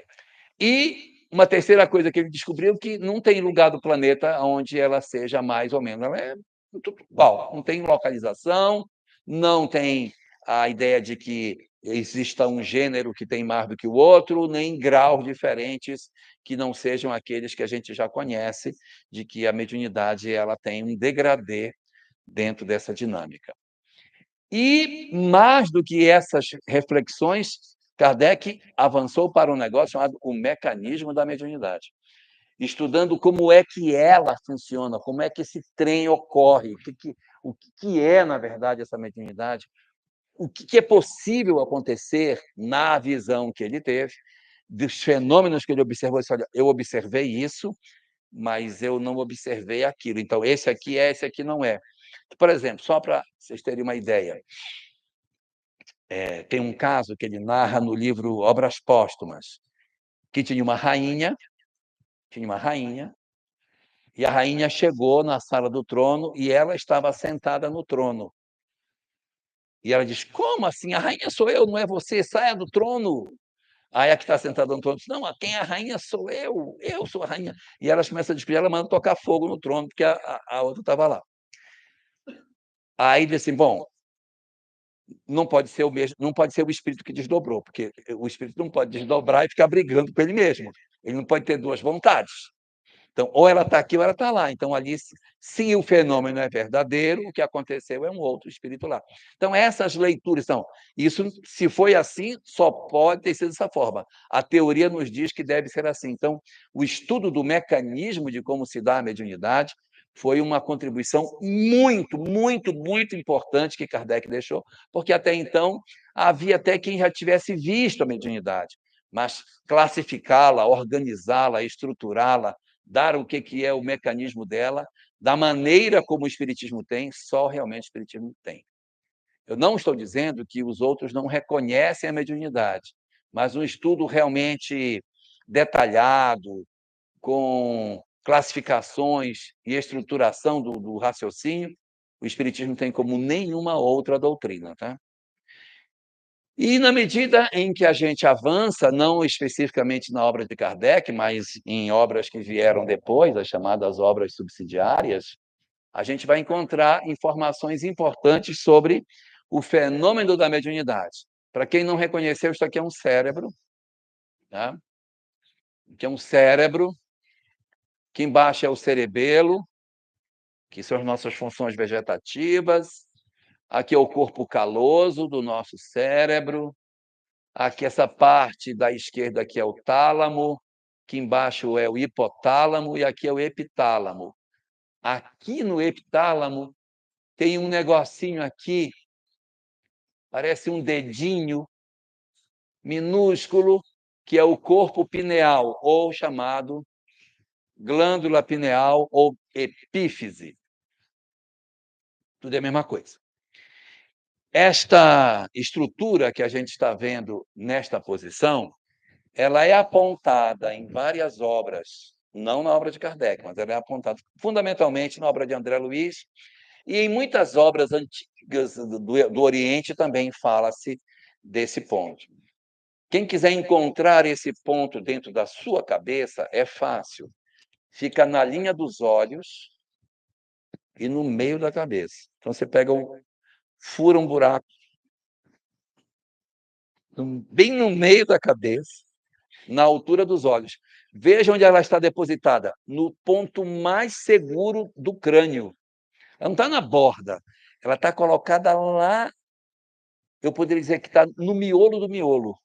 E uma terceira coisa que ele descobriu, que não tem lugar do planeta onde ela seja mais ou menos, ela é tudo igual, não tem localização, não tem a ideia de que exista um gênero que tem mais do que o outro, nem graus diferentes que não sejam aqueles que a gente já conhece, de que a mediunidade ela tem um degradê dentro dessa dinâmica. E, mais do que essas reflexões, Kardec avançou para um negócio chamado o mecanismo da mediunidade, estudando como é que ela funciona, como é que esse trem ocorre, o que é, na verdade, essa mediunidade, o que é possível acontecer na visão que ele teve, dos fenômenos que ele observou. Olha, eu observei isso, mas eu não observei aquilo. Então, esse aqui é, esse aqui não é. Por exemplo, só para vocês terem uma ideia, tem um caso que ele narra no livro Obras Póstumas, que tinha uma rainha, e a rainha chegou na sala do trono e ela estava sentada no trono. E ela diz: como assim? A rainha sou eu, não é você, saia do trono. Aí a que está sentada no trono diz: não, quem é a rainha sou eu sou a rainha. E elas começam a discutir, ela manda tocar fogo no trono, porque a outra estava lá. Aí diz assim: bom, não pode ser o mesmo, não pode ser o espírito que desdobrou, porque o espírito não pode desdobrar e ficar brigando com ele mesmo. Ele não pode ter duas vontades. Então, ou ela está aqui ou ela está lá. Então, ali, se o fenômeno é verdadeiro, o que aconteceu é um outro espírito lá. Então, essas leituras são. Isso, se foi assim, só pode ter sido dessa forma. A teoria nos diz que deve ser assim. Então, o estudo do mecanismo de como se dá a mediunidade foi uma contribuição muito, muito, muito importante que Kardec deixou, porque até então havia até quem já tivesse visto a mediunidade, mas classificá-la, organizá-la, estruturá-la, dar o que é o mecanismo dela, da maneira como o Espiritismo tem, só realmente o Espiritismo tem. Eu não estou dizendo que os outros não reconhecem a mediunidade, mas um estudo realmente detalhado, com classificações e estruturação do raciocínio, o Espiritismo tem como nenhuma outra doutrina. Tá? E, na medida em que a gente avança, não especificamente na obra de Kardec, mas em obras que vieram depois, as chamadas obras subsidiárias, a gente vai encontrar informações importantes sobre o fenômeno da mediunidade. Para quem não reconheceu, isso aqui é um cérebro. Tá? Aqui é um cérebro, que embaixo é o cerebelo, que são as nossas funções vegetativas. Aqui é o corpo caloso do nosso cérebro. Aqui, essa parte da esquerda aqui é o tálamo, que embaixo é o hipotálamo e aqui é o epitálamo. Aqui no epitálamo tem um negocinho aqui, parece um dedinho minúsculo, que é o corpo pineal, ou chamado glândula pineal ou epífise. Tudo é a mesma coisa. Esta estrutura que a gente está vendo nesta posição, ela é apontada em várias obras, não na obra de Kardec, mas ela é apontada fundamentalmente na obra de André Luiz, e em muitas obras antigas do Oriente também fala-se desse ponto. Quem quiser encontrar esse ponto dentro da sua cabeça, é fácil. Fica na linha dos olhos e no meio da cabeça. Então, você fura um buraco bem no meio da cabeça, na altura dos olhos. Veja onde ela está depositada, no ponto mais seguro do crânio. Ela não está na borda, ela está colocada lá, eu poderia dizer que está no miolo do miolo,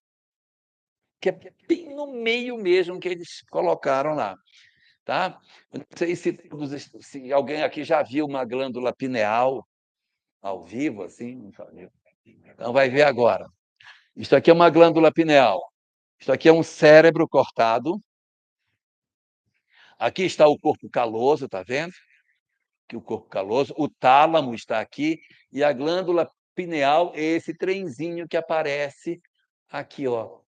que é bem no meio mesmo que eles colocaram lá. Tá? Eu não sei se alguém aqui já viu uma glândula pineal ao vivo, assim, então vai ver agora. Isso aqui é uma glândula pineal. Isso aqui é um cérebro cortado. Aqui está o corpo caloso, está vendo? Aqui o corpo caloso. O tálamo está aqui. E a glândula pineal é esse trenzinho que aparece aqui, ó.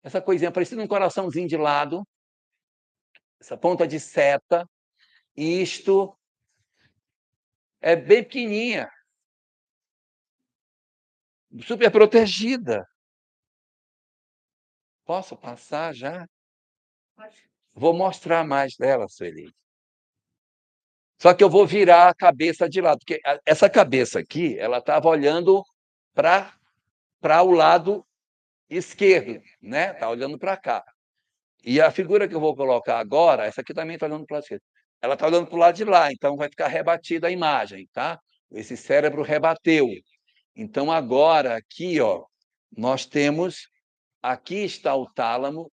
essa coisinha parecida um coraçãozinho de lado, essa ponta de seta, isto é bem pequenininha, super protegida. Posso passar já? Vou mostrar mais dela, Sueli. Só que eu vou virar a cabeça de lado, porque essa cabeça aqui, ela estava olhando para o lado esquerdo, né? Está olhando para cá. E a figura que eu vou colocar agora, essa aqui também está olhando para o lado esquerdo. Ela está olhando para o lado de lá, então vai ficar rebatida a imagem, tá? Esse cérebro rebateu. Então, agora, aqui, ó, nós temos. Aqui está o tálamo,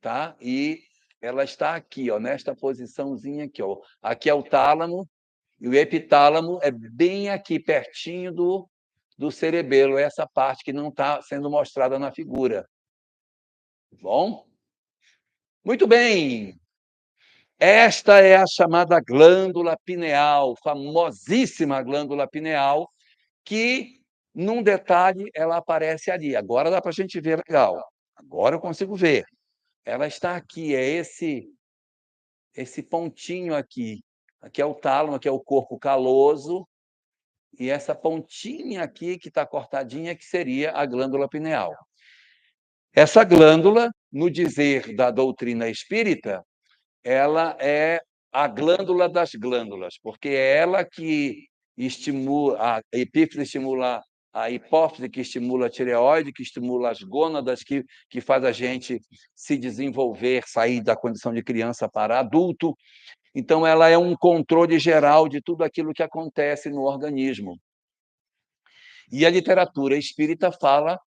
tá? E ela está aqui, ó, nesta posiçãozinha aqui, ó. Aqui é o tálamo, e o epitálamo é bem aqui, pertinho do cerebelo, essa parte que não está sendo mostrada na figura. Bom? Muito bem. Esta é a chamada glândula pineal, famosíssima glândula pineal, que, num detalhe, ela aparece ali. Agora dá para a gente ver legal. Agora eu consigo ver. Ela está aqui, é esse pontinho aqui. Aqui é o tálamo, aqui é o corpo caloso, e essa pontinha aqui, que está cortadinha, que seria a glândula pineal. Essa glândula, no dizer da doutrina espírita, ela é a glândula das glândulas, porque é ela que estimula, a epífise estimula a hipófise, que estimula a tireoide, que estimula as gônadas, que faz a gente se desenvolver, sair da condição de criança para adulto. Então, ela é um controle geral de tudo aquilo que acontece no organismo. E a literatura espírita fala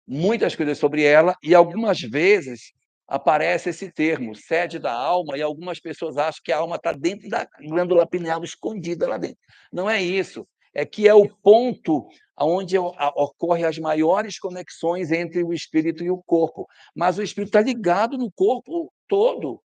muitas coisas sobre ela, e algumas vezes aparece esse termo, sede da alma, e algumas pessoas acham que a alma está dentro da glândula pineal, escondida lá dentro. Não é isso. É que é o ponto onde ocorrem as maiores conexões entre o espírito e o corpo. Mas o espírito está ligado no corpo todo.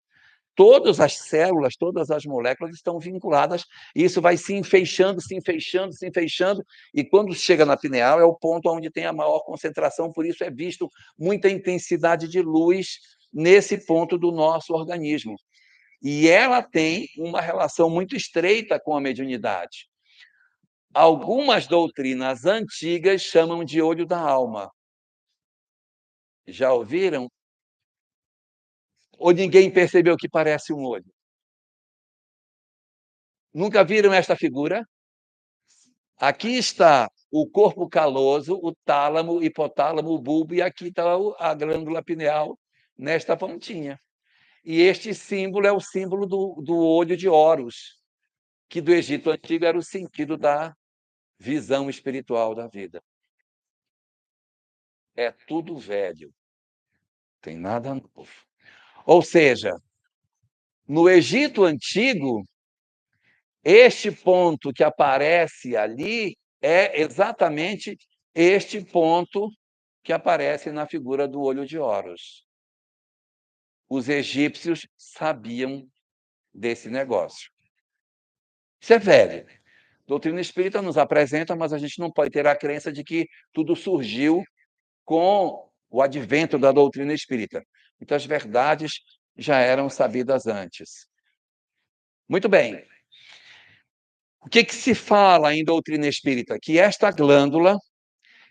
Todas as células, todas as moléculas estão vinculadas, e isso vai se enfeixando, se enfeixando, se enfeixando, e quando chega na pineal é o ponto onde tem a maior concentração, por isso é visto muita intensidade de luz nesse ponto do nosso organismo. E ela tem uma relação muito estreita com a mediunidade. Algumas doutrinas antigas chamam de olho da alma. Já ouviram? Ou ninguém percebeu que parece um olho? Nunca viram esta figura? Aqui está o corpo caloso, o tálamo, o hipotálamo, o bulbo, e aqui está a glândula pineal, nesta pontinha. E este símbolo é o símbolo do olho de Horus, que do Egito Antigo era o sentido da visão espiritual da vida. É tudo velho, tem nada novo. Ou seja, no Egito Antigo, este ponto que aparece ali é exatamente este ponto que aparece na figura do olho de Horus. Os egípcios sabiam desse negócio. Isso é velho. A doutrina espírita nos apresenta, mas a gente não pode ter a crença de que tudo surgiu com o advento da doutrina espírita. Muitas verdades já eram sabidas antes. Muito bem. O que se fala em doutrina espírita? Que esta glândula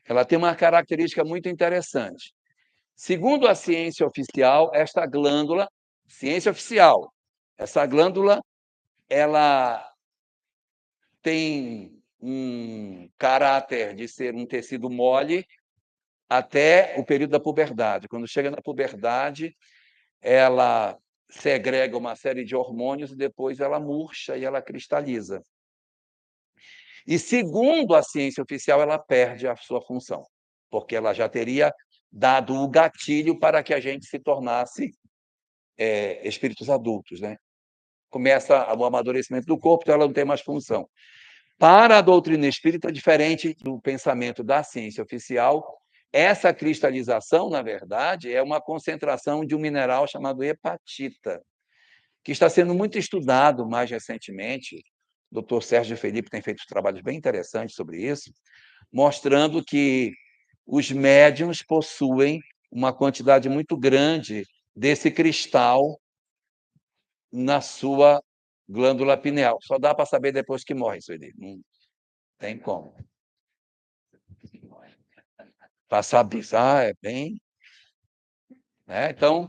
ela tem uma característica muito interessante. Segundo a ciência oficial, esta glândula, ciência oficial, essa glândula, ela tem um caráter de ser um tecido mole até o período da puberdade. Quando chega na puberdade, ela segrega uma série de hormônios e depois ela murcha e ela cristaliza. E, segundo a ciência oficial, ela perde a sua função, porque ela já teria dado o gatilho para que a gente se tornasse espíritos adultos, né? Começa o amadurecimento do corpo, então ela não tem mais função. Para a doutrina espírita, diferente do pensamento da ciência oficial, essa cristalização, na verdade, é uma concentração de um mineral chamado hepatita, que está sendo muito estudado mais recentemente. O Dr. Sérgio Felipe tem feito trabalhos bem interessantes sobre isso, mostrando que os médiuns possuem uma quantidade muito grande desse cristal na sua glândula pineal. Só dá para saber depois que morre, Sueli, não tem como. Para saber, é bem... Então,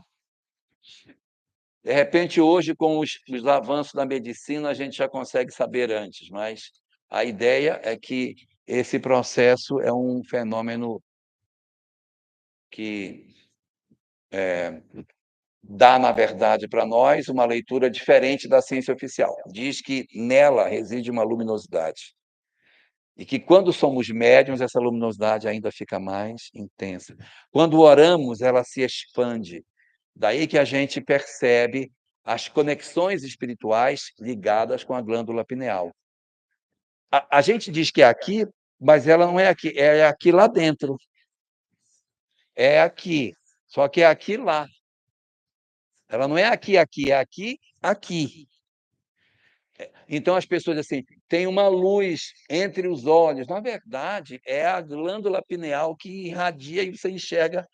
de repente, hoje, com os avanços da medicina, a gente já consegue saber antes, mas a ideia é que esse processo é um fenômeno que dá, na verdade, para nós uma leitura diferente da ciência oficial. Diz que nela reside uma luminosidade e que, quando somos médiuns, essa luminosidade ainda fica mais intensa. Quando oramos, ela se expande. Daí que a gente percebe as conexões espirituais ligadas com a glândula pineal. A gente diz que é aqui, mas ela não é aqui, é aqui lá dentro. É aqui, só que é aqui lá. Ela não é aqui, aqui, é aqui, aqui. Então as pessoas assim, tem uma luz entre os olhos. Na verdade, é a glândula pineal que irradia e você enxerga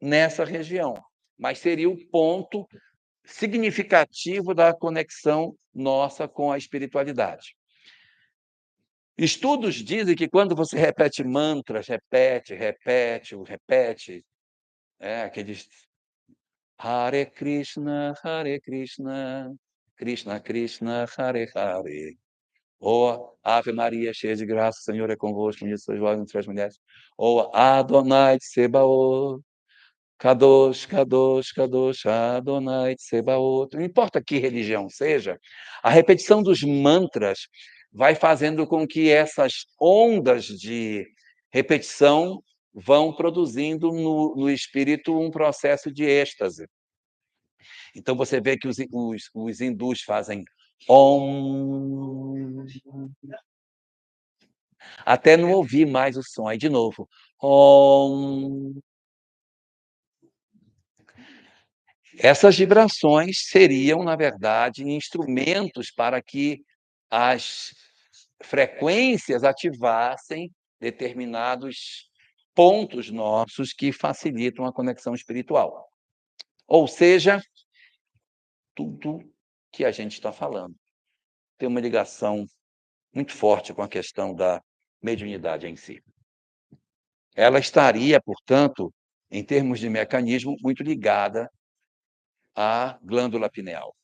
nessa região. Mas seria o ponto significativo da conexão nossa com a espiritualidade. Estudos dizem que, quando você repete mantras, repete, aqueles Hare Krishna, Krishna Krishna, Hare Hare. Ou Ave Maria, cheia de graça, o Senhor é convosco, bendita sois vós entre as mulheres. Ou Adonai Tsebaot, Kadosh, Kadosh, Kadosh, Adonai Tsebaot. Não importa que religião seja, a repetição dos mantras vai fazendo com que essas ondas de repetição vão produzindo no espírito um processo de êxtase. Então, você vê que os hindus fazem Om, até não ouvir mais o som. Aí, de novo, Om. Essas vibrações seriam, na verdade, instrumentos para que as frequências ativassem determinados pontos nossos que facilitam a conexão espiritual. Ou seja, tudo que a gente está falando tem uma ligação muito forte com a questão da mediunidade em si. Ela estaria, portanto, em termos de mecanismo, muito ligada à glândula pineal.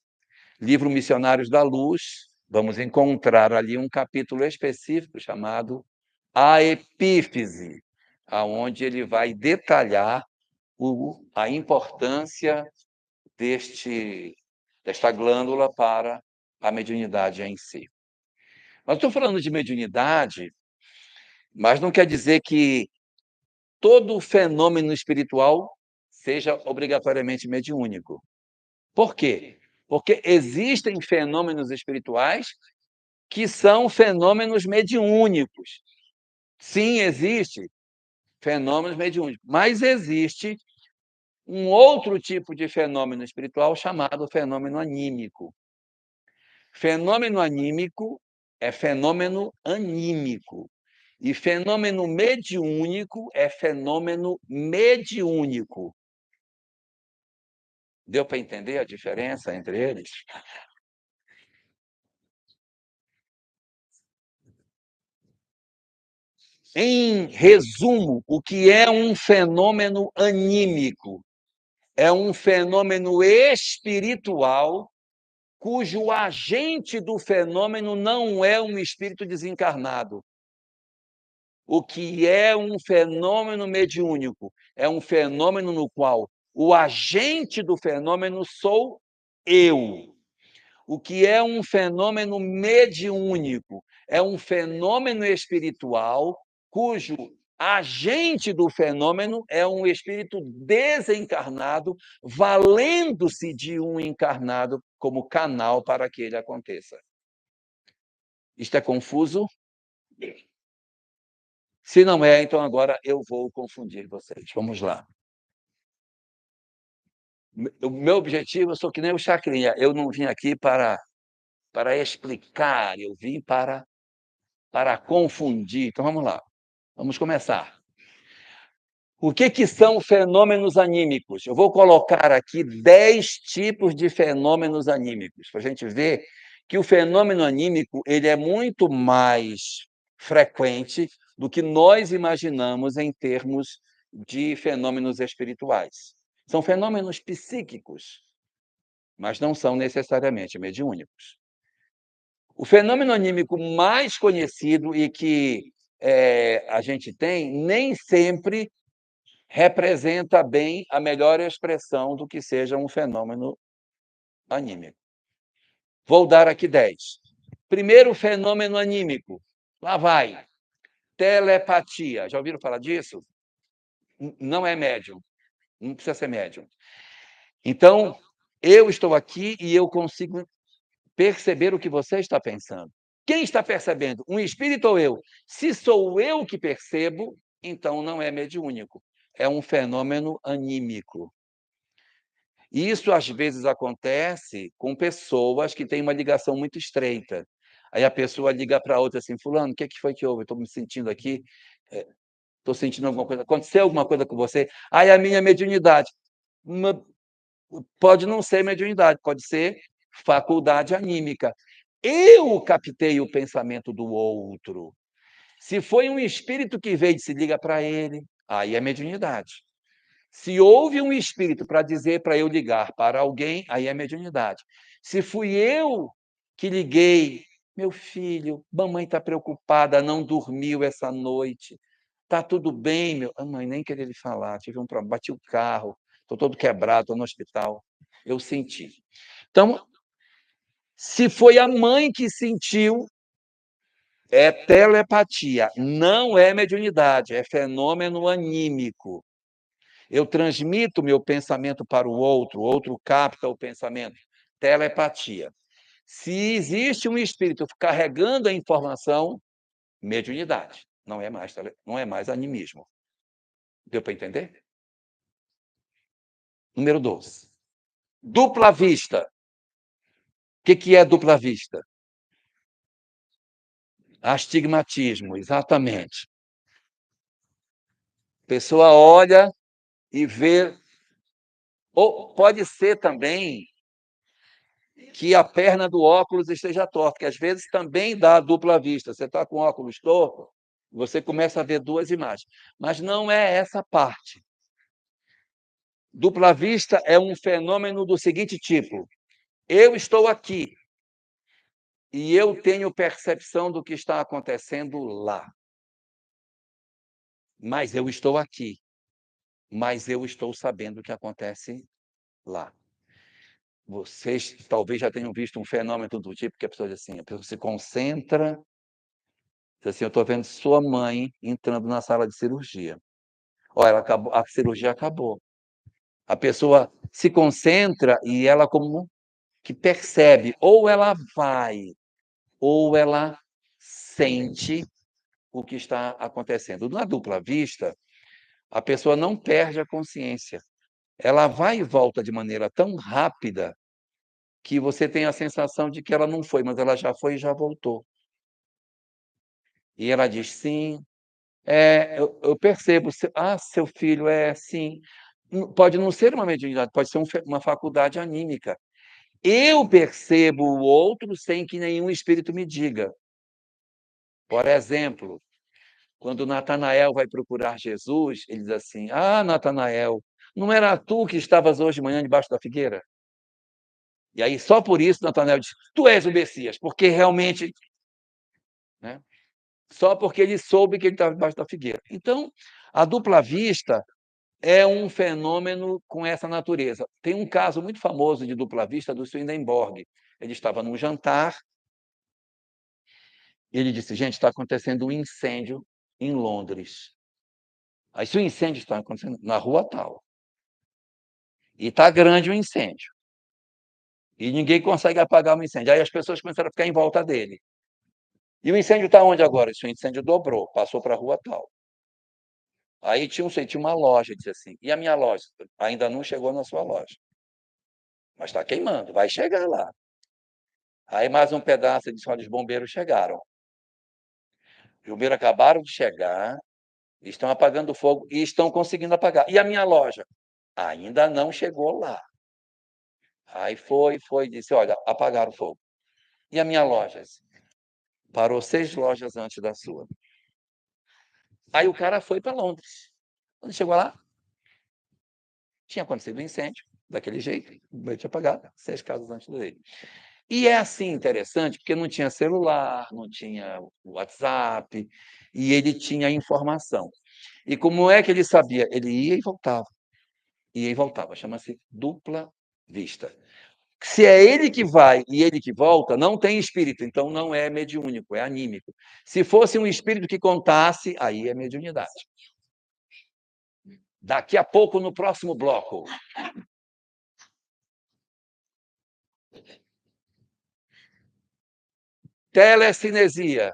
Livro Missionários da Luz, vamos encontrar ali um capítulo específico chamado A Epífise, aonde ele vai detalhar a importância desta glândula para a mediunidade em si. Nós estou falando de mediunidade, mas não quer dizer que todo fenômeno espiritual seja obrigatoriamente mediúnico. Por quê? Porque existem fenômenos espirituais que são fenômenos mediúnicos. Sim, existe fenômenos mediúnicos, mas existe um outro tipo de fenômeno espiritual chamado fenômeno anímico. Fenômeno anímico é fenômeno anímico. E fenômeno mediúnico é fenômeno mediúnico. Deu para entender a diferença entre eles? Em resumo, o que é um fenômeno anímico? É um fenômeno espiritual cujo agente do fenômeno não é um espírito desencarnado. O que é um fenômeno mediúnico? É um fenômeno no qual o agente do fenômeno sou eu. O que é um fenômeno mediúnico? É um fenômeno espiritual cujo agente do fenômeno é um espírito desencarnado, valendo-se de um encarnado como canal para que ele aconteça. Isto é confuso? Se não é, então agora eu vou confundir vocês. Vamos lá. O meu objetivo, eu sou que nem o Chacrinha, eu não vim aqui para explicar, eu vim para confundir. Então vamos lá, vamos começar. O que são fenômenos anímicos? Eu vou colocar aqui 10 tipos de fenômenos anímicos, para a gente ver que o fenômeno anímico ele é muito mais frequente do que nós imaginamos em termos de fenômenos espirituais. São fenômenos psíquicos, mas não são necessariamente mediúnicos. O fenômeno anímico mais conhecido e que a gente tem, nem sempre representa bem a melhor expressão do que seja um fenômeno anímico. Vou dar aqui 10. Primeiro fenômeno anímico. Lá vai. Telepatia. Já ouviram falar disso? Não é médium. Não precisa ser médium. Então, eu estou aqui e eu consigo perceber o que você está pensando. Quem está percebendo? Um espírito ou eu? Se sou eu que percebo, então não é mediúnico. É um fenômeno anímico. Isso, às vezes, acontece com pessoas que têm uma ligação muito estreita. Aí a pessoa liga para outra assim: "Fulano, o que foi que houve? Estou me sentindo aqui, estou sentindo alguma coisa. Aconteceu alguma coisa com você?" "Ai, a minha mediunidade". Pode não ser mediunidade, pode ser faculdade anímica. Eu captei o pensamento do outro. Se foi um espírito que veio e se liga para ele, aí é mediunidade. Se houve um espírito para dizer para eu ligar para alguém, aí é mediunidade. Se fui eu que liguei, meu filho, mamãe está preocupada, não dormiu essa noite. Está tudo bem, meu. A mãe nem queria lhe falar, tive um problema, bati o carro, estou todo quebrado, estou no hospital. Eu senti. Então, se foi a mãe que sentiu, é telepatia, não é mediunidade, é fenômeno anímico. Eu transmito meu pensamento para o outro capta o pensamento. Telepatia. Se existe um espírito carregando a informação, mediunidade. Não é mais animismo. Deu para entender? Número 2. Dupla vista. O que é dupla vista? Astigmatismo, exatamente. A pessoa olha e vê. Ou pode ser também que a perna do óculos esteja torta, que às vezes também dá dupla vista. Você está com o óculos torto, você começa a ver duas imagens. Mas não é essa parte. Dupla vista é um fenômeno do seguinte tipo: eu estou aqui e eu tenho percepção do que está acontecendo lá. Mas eu estou aqui, mas eu estou sabendo o que acontece lá. Vocês talvez já tenham visto um fenômeno do tipo que a pessoa diz assim, a pessoa se concentra, diz assim: "Eu estou vendo sua mãe entrando na sala de cirurgia". Olha, ela acabou, a cirurgia acabou. A pessoa se concentra e ela como que percebe, ou ela vai, ou ela sente o que está acontecendo. Na dupla vista, a pessoa não perde a consciência. Ela vai e volta de maneira tão rápida que você tem a sensação de que ela não foi, mas ela já foi e já voltou. E ela diz: "Sim, eu percebo, seu filho é assim". Pode não ser uma mediunidade, pode ser uma faculdade anímica. Eu percebo o outro sem que nenhum espírito me diga. Por exemplo, quando Natanael vai procurar Jesus, ele diz assim: "Ah, Natanael, não era tu que estavas hoje de manhã debaixo da figueira?" E aí, só por isso, Natanael diz: "Tu és o Messias", porque realmente, né, só porque ele soube que ele estava debaixo da figueira. Então, a dupla vista é um fenômeno com essa natureza. Tem um caso muito famoso de dupla vista do Swedenborg. Ele estava num jantar e ele disse: "Gente, está acontecendo um incêndio em Londres". Aí, se o incêndio está acontecendo na rua tal, e está grande o incêndio, e ninguém consegue apagar o incêndio, aí as pessoas começaram a ficar em volta dele. E o incêndio está onde agora? Esse incêndio dobrou, passou para a rua tal. Aí tinha uma loja, disse assim: "E a minha loja?". "Ainda não chegou na sua loja, mas está queimando, vai chegar lá". Aí mais um pedaço, ele disse: "Olha, os bombeiros chegaram. Os bombeiros acabaram de chegar Estão apagando o fogo e estão conseguindo apagar. E a minha loja? Ainda não chegou lá. Aí foi, disse: olha, apagaram o fogo. E a minha loja? Parou 6 lojas antes da sua. Aí o cara foi para Londres. Quando chegou lá, tinha acontecido um incêndio, daquele jeito, ele tinha apagado 6 casas antes dele. E é assim interessante, porque não tinha celular, não tinha WhatsApp, e ele tinha informação. E como é que ele sabia? Ele ia e voltava, chama-se dupla vista. Se é ele que vai e ele que volta, não tem espírito, então não é mediúnico, é anímico. Se fosse um espírito que contasse, aí é mediunidade. Daqui a pouco, no próximo bloco. Telecinesia.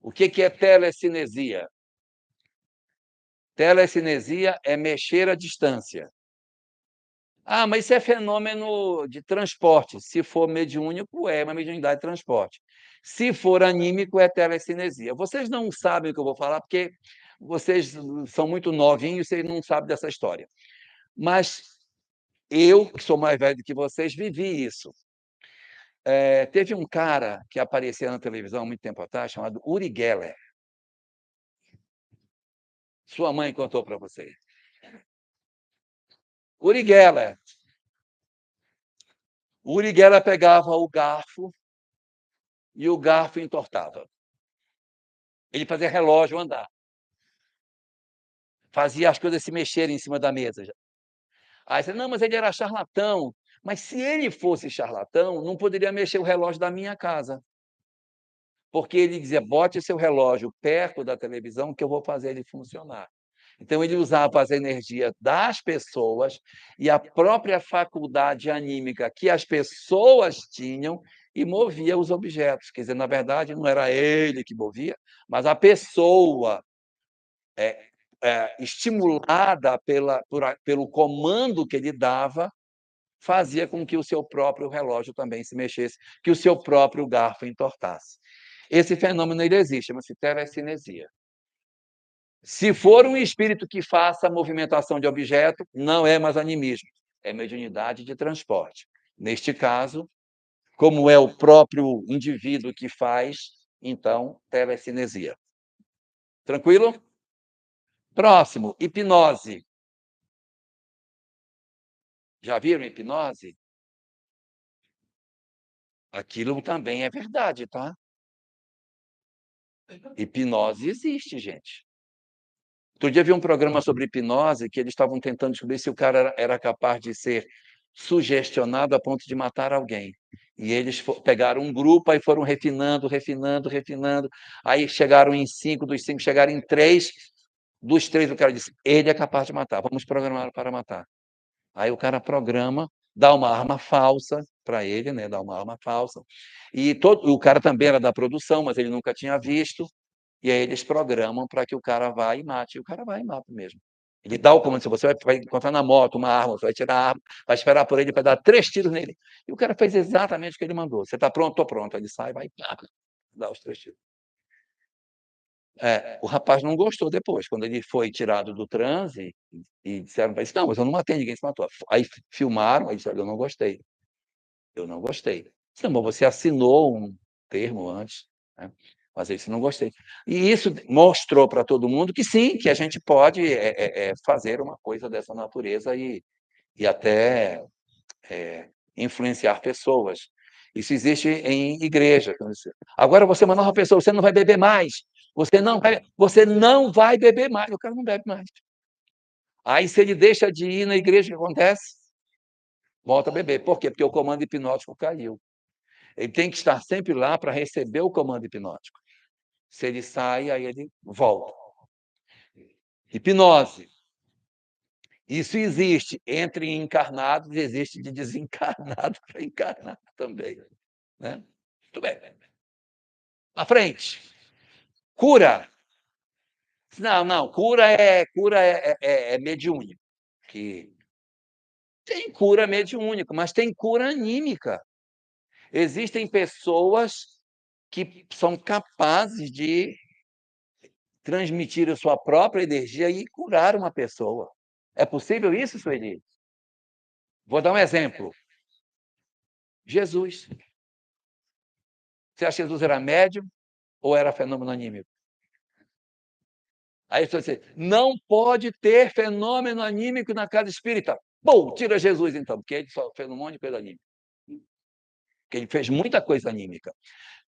O que é telecinesia? Telecinesia é mexer à distância. Ah, mas isso é fenômeno de transporte. Se for mediúnico, é uma mediunidade de transporte. Se for anímico, é telecinesia. Vocês não sabem o que eu vou falar, porque vocês são muito novinhos e não sabem dessa história. Mas eu, que sou mais velho do que vocês, vivi isso. Teve um cara que aparecia na televisão há muito tempo atrás, chamado Uri Geller. Sua mãe contou para você. Uri Geller. Uri Geller pegava o garfo e o garfo entortava. Ele fazia relógio andar. Fazia as coisas se mexerem em cima da mesa. Aí você, não, mas ele era charlatão. Mas se ele fosse charlatão, não poderia mexer o relógio da minha casa. Porque ele dizia, bote seu relógio perto da televisão que eu vou fazer ele funcionar. Então, ele usava as energias das pessoas e a própria faculdade anímica que as pessoas tinham e movia os objetos. Quer dizer, na verdade, não era ele que movia, mas a pessoa estimulada pelo comando que ele dava, fazia com que o seu próprio relógio também se mexesse, que o seu próprio garfo entortasse. Esse fenômeno ele existe, chama-se telecinesia. Se for um espírito que faça movimentação de objeto, não é mais animismo, é mediunidade de transporte. Neste caso, como é o próprio indivíduo que faz, então, telecinesia. Tranquilo? Próximo, hipnose. Já viram hipnose? Aquilo também é verdade, tá? Hipnose existe, gente. Outro dia vi um programa sobre hipnose que eles estavam tentando descobrir se o cara era capaz de ser sugestionado a ponto de matar alguém. E eles pegaram um grupo, aí foram refinando, refinando, refinando. Aí chegaram em 5, dos 5 chegaram em 3. Dos 3, o cara disse: ele é capaz de matar, vamos programá-lo para matar. Aí o cara programa, dá uma arma falsa para ele, né? Dá uma arma falsa. E o cara também era da produção, mas ele nunca tinha visto. E aí eles programam para que o cara vá e mate. E o cara vai e mata mesmo. Ele dá o comando, se você vai encontrar na moto uma arma, você vai tirar a arma, vai esperar por ele para dar 3 tiros nele. E o cara fez exatamente o que ele mandou. Você está pronto? Estou pronto. Ele sai, vai, dá os 3 tiros. O rapaz não gostou depois, quando ele foi tirado do transe e disseram para ele: não, mas eu não matei ninguém, se matou. Aí filmaram, aí disseram: eu não gostei. Eu não gostei. Sim, mas você assinou um termo antes, né? Mas isso não gostei. E isso mostrou para todo mundo que sim, que a gente pode fazer uma coisa dessa natureza e até influenciar pessoas. Isso existe em igreja. Agora você é uma nova pessoa, você não vai beber mais. Você não vai beber mais. O cara não bebe mais. Aí, se ele deixa de ir na igreja, o que acontece? Volta a beber. Por quê? Porque o comando hipnótico caiu. Ele tem que estar sempre lá para receber o comando hipnótico. Se ele sai, aí ele volta. Hipnose. Isso existe entre encarnados, existe de desencarnado para encarnado também. Né? Muito bem. À frente. Cura. Não, cura é mediúnico. Que tem cura mediúnica, mas tem cura anímica. Existem pessoas que são capazes de transmitir a sua própria energia e curar uma pessoa. É possível isso, Sueli? Vou dar um exemplo. Jesus. Você acha que Jesus era médium ou era fenômeno anímico? Aí você diz, não pode ter fenômeno anímico na casa espírita. Bom, tira Jesus então, porque ele só fez um monte de coisa anímica. Porque ele fez muita coisa anímica.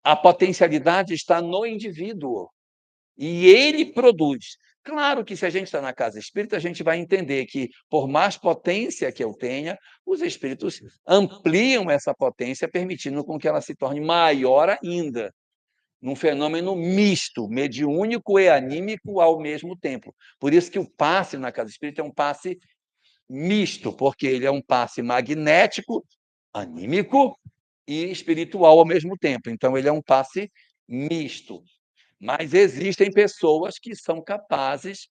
A potencialidade está no indivíduo. E ele produz. Claro que se a gente está na casa espírita, a gente vai entender que, por mais potência que eu tenha, os espíritos ampliam essa potência, permitindo com que ela se torne maior ainda, num fenômeno misto, mediúnico e anímico ao mesmo tempo. Por isso que o passe na casa espírita é um passe misto, porque ele é um passe magnético, anímico e espiritual ao mesmo tempo. Então, ele é um passe misto. Mas existem pessoas que são capazes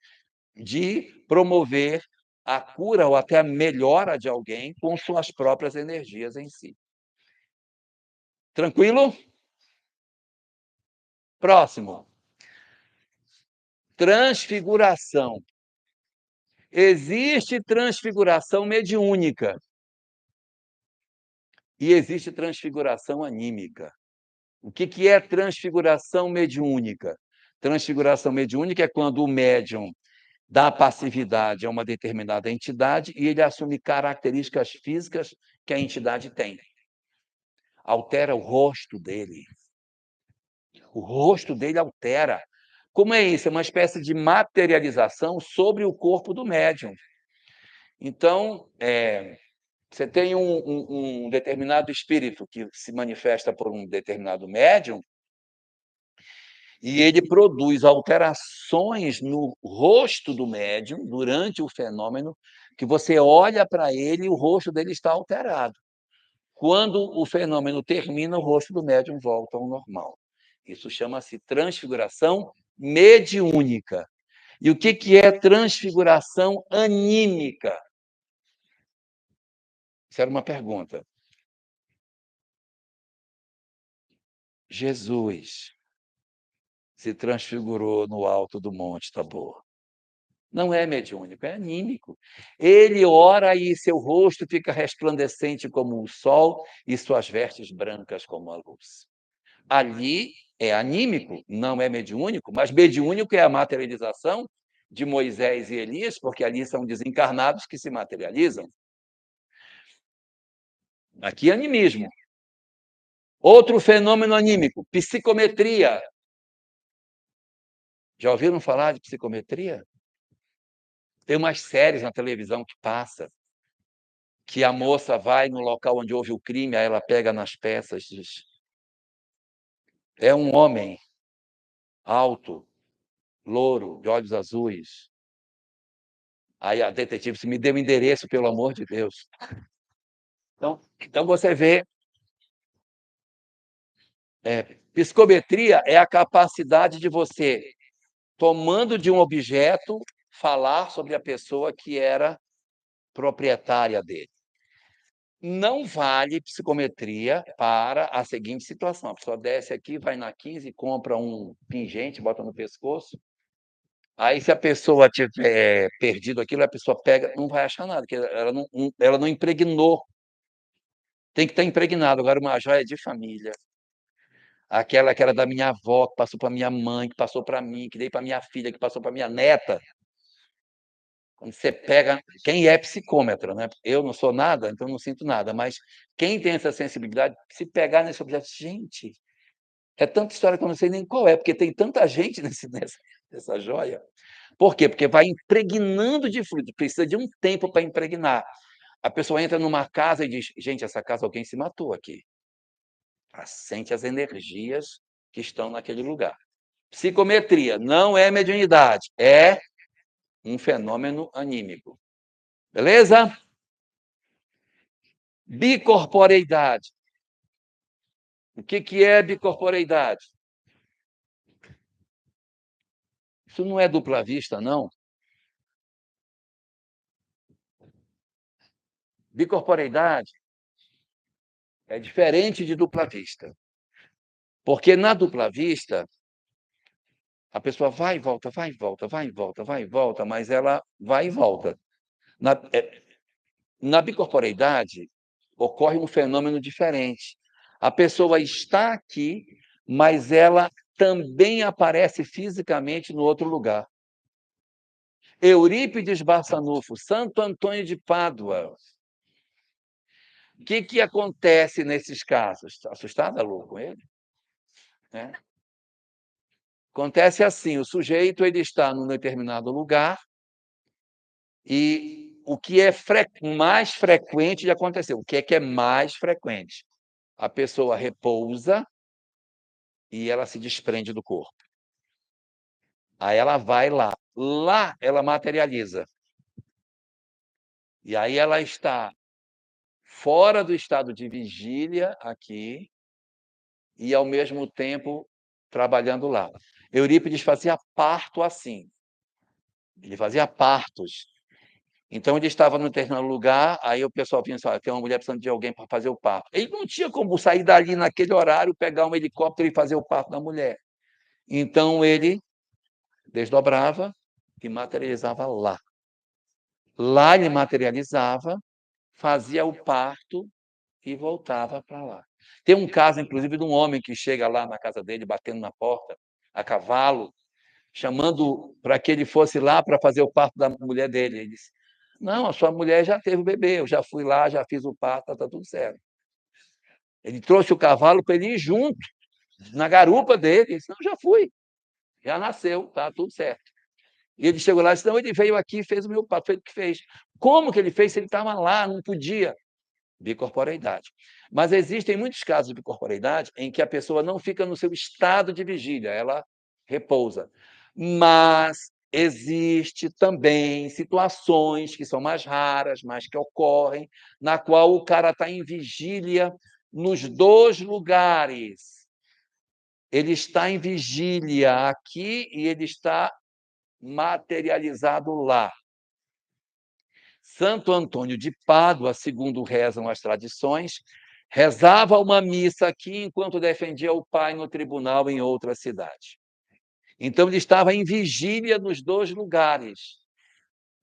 de promover a cura ou até a melhora de alguém com suas próprias energias em si. Tranquilo? Próximo. Transfiguração. Existe transfiguração mediúnica e existe transfiguração anímica. O que é transfiguração mediúnica? Transfiguração mediúnica é quando o médium dá passividade a uma determinada entidade e ele assume características físicas que a entidade tem. Altera o rosto dele. O rosto dele altera. Como é isso? É uma espécie de materialização sobre o corpo do médium. Então, você tem um determinado espírito que se manifesta por um determinado médium e ele produz alterações no rosto do médium durante o fenômeno, que você olha para ele e o rosto dele está alterado. Quando o fenômeno termina, o rosto do médium volta ao normal. Isso chama-se transfiguração mediúnica. E o que é transfiguração anímica? Isso era uma pergunta. Jesus se transfigurou no alto do Monte Tabor. Não é mediúnico, é anímico. Ele ora e seu rosto fica resplandecente como o sol e suas vestes brancas como a luz. Ali é anímico, não é mediúnico, mas mediúnico é a materialização de Moisés e Elias, porque ali são desencarnados que se materializam. Aqui é animismo. Outro fenômeno anímico, psicometria. Já ouviram falar de psicometria? Tem umas séries na televisão que passa, que a moça vai no local onde houve o crime, aí ela pega nas peças, diz, é um homem alto, louro, de olhos azuis. Aí a detetive disse, me dê o endereço, pelo amor de Deus. Então você vê, psicometria é a capacidade de você, tomando de um objeto, falar sobre a pessoa que era proprietária dele. Não vale psicometria para a seguinte situação. A pessoa desce aqui, vai na 15, compra um pingente, bota no pescoço. Aí, se a pessoa tiver perdido aquilo, a pessoa pega, não vai achar nada, porque ela não impregnou. Tem que estar impregnado. Agora, uma joia de família, aquela que era da minha avó, que passou para minha mãe, que passou para mim, que dei para minha filha, que passou para minha neta. Quando você pega, quem é psicômetro, né? Eu não sou nada, então não sinto nada, mas quem tem essa sensibilidade, se pegar nesse objeto, gente, é tanta história que eu não sei nem qual é, porque tem tanta gente nessa joia. Por quê? Porque vai impregnando de fluido, precisa de um tempo para impregnar. A pessoa entra numa casa e diz: gente, essa casa alguém se matou aqui. Ela sente as energias que estão naquele lugar. Psicometria não é mediunidade, é um fenômeno anímico. Beleza? Bicorporeidade. O que é bicorporeidade? Isso não é dupla vista, não. Bicorporeidade é diferente de dupla vista. Porque na dupla vista, A pessoa vai e volta, vai e volta, vai e volta, vai e volta, mas ela vai e volta. Na bicorporeidade, ocorre um fenômeno diferente. A pessoa está aqui, mas ela também aparece fisicamente no outro lugar. Eurípides Barçanufo, Santo Antônio de Pádua. O que acontece nesses casos? Está assustada, Lu, com ele? É. Acontece assim, o sujeito ele está num determinado lugar e o que é mais frequente de acontecer? O que é mais frequente? A pessoa repousa e ela se desprende do corpo. Aí ela vai lá. Lá ela materializa. E aí ela está fora do estado de vigília aqui e, ao mesmo tempo, trabalhando lá. Eurípides fazia parto assim. Ele fazia partos. Então, ele estava no determinado lugar, aí o pessoal vinha e disse, tem uma mulher precisando de alguém para fazer o parto. Ele não tinha como sair dali naquele horário, pegar um helicóptero e fazer o parto da mulher. Então, ele desdobrava e materializava lá. Lá ele materializava, fazia o parto e voltava para lá. Tem um caso, inclusive, de um homem que chega lá na casa dele, batendo na porta, a cavalo, chamando para que ele fosse lá para fazer o parto da mulher dele. Ele disse, não, a sua mulher já teve o bebê, eu já fui lá, já fiz o parto, está tudo certo. Ele trouxe o cavalo para ele ir junto, na garupa dele. Ele disse, não, já fui, já nasceu, está tudo certo. E ele chegou lá e disse, não, ele veio aqui e fez o meu parto, foi ele que fez. Como que ele fez se ele estava lá, não podia? Bicorporeidade. Mas existem muitos casos de bicorporeidade em que a pessoa não fica no seu estado de vigília, ela repousa. Mas existe também situações que são mais raras, mas que ocorrem, na qual o cara está em vigília nos dois lugares. Ele está em vigília aqui e ele está materializado lá. Santo Antônio de Pádua, segundo rezam as tradições, rezava uma missa aqui enquanto defendia o pai no tribunal em outra cidade. Então, ele estava em vigília nos dois lugares.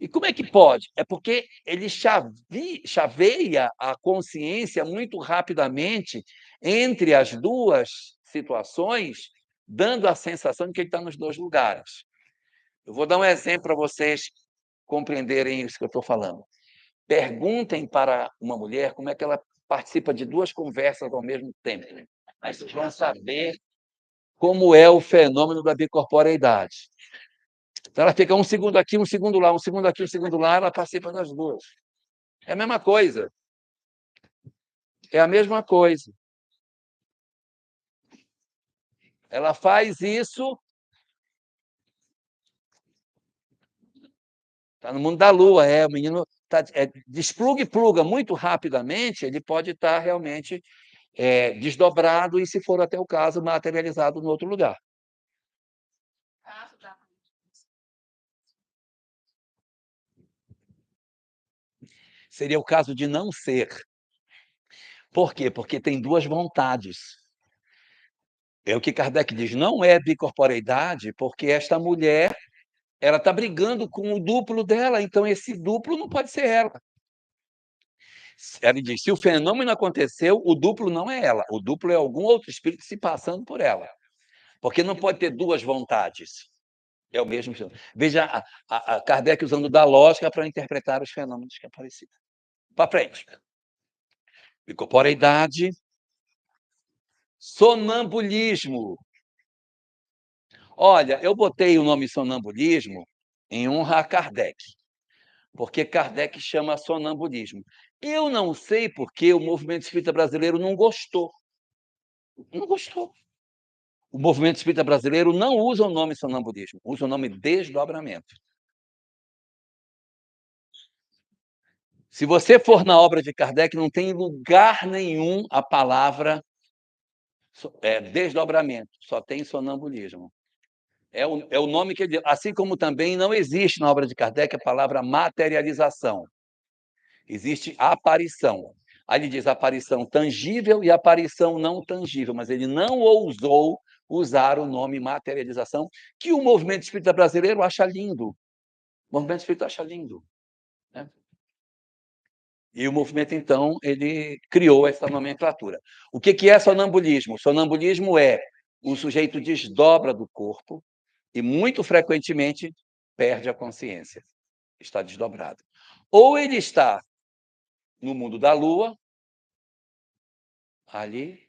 E como é que pode? É porque ele chaveia a consciência muito rapidamente entre as duas situações, dando a sensação de que ele está nos dois lugares. Eu vou dar um exemplo para vocês compreenderem isso que eu estou falando. Perguntem para uma mulher como é que ela participa de duas conversas ao mesmo tempo. Aí vocês vão saber como é o fenômeno da bicorporeidade. Então, ela fica um segundo aqui, um segundo lá, um segundo aqui, um segundo lá, ela participa das duas. É a mesma coisa. É a mesma coisa. Ela faz isso. Está no mundo da lua, o menino despluga e pluga muito rapidamente, ele pode estar realmente desdobrado e, se for até o caso, materializado em outro lugar. Seria o caso de não ser. Por quê? Porque tem duas vontades. É o que Kardec diz, não é bicorporeidade, porque esta mulher ela está brigando com o duplo dela, então esse duplo não pode ser ela. Ela diz, se o fenômeno aconteceu, o duplo não é ela, o duplo é algum outro espírito se passando por ela. Porque não pode ter duas vontades. É o mesmo. Veja a Kardec usando da lógica para interpretar os fenômenos que apareciam. Para frente. Bicorporeidade, sonambulismo. Olha, eu botei o nome sonambulismo em honra a Kardec, porque Kardec chama sonambulismo. Eu não sei por que o movimento espírita brasileiro não gostou. Não gostou. O movimento espírita brasileiro não usa o nome sonambulismo, usa o nome desdobramento. Se você for na obra de Kardec, não tem lugar nenhum a palavra desdobramento, só tem sonambulismo. É o nome que ele... Assim como também não existe na obra de Kardec a palavra materialização. Existe aparição. Aí ele diz aparição tangível e aparição não tangível, mas ele não ousou usar o nome materialização, que o movimento espírita brasileiro acha lindo. O movimento espírita acha lindo, né? E o movimento, então, ele criou essa nomenclatura. O que é sonambulismo? Sonambulismo é o sujeito desdobra do corpo e, muito frequentemente, perde a consciência. Está desdobrado. Ou ele está no mundo da lua, ali,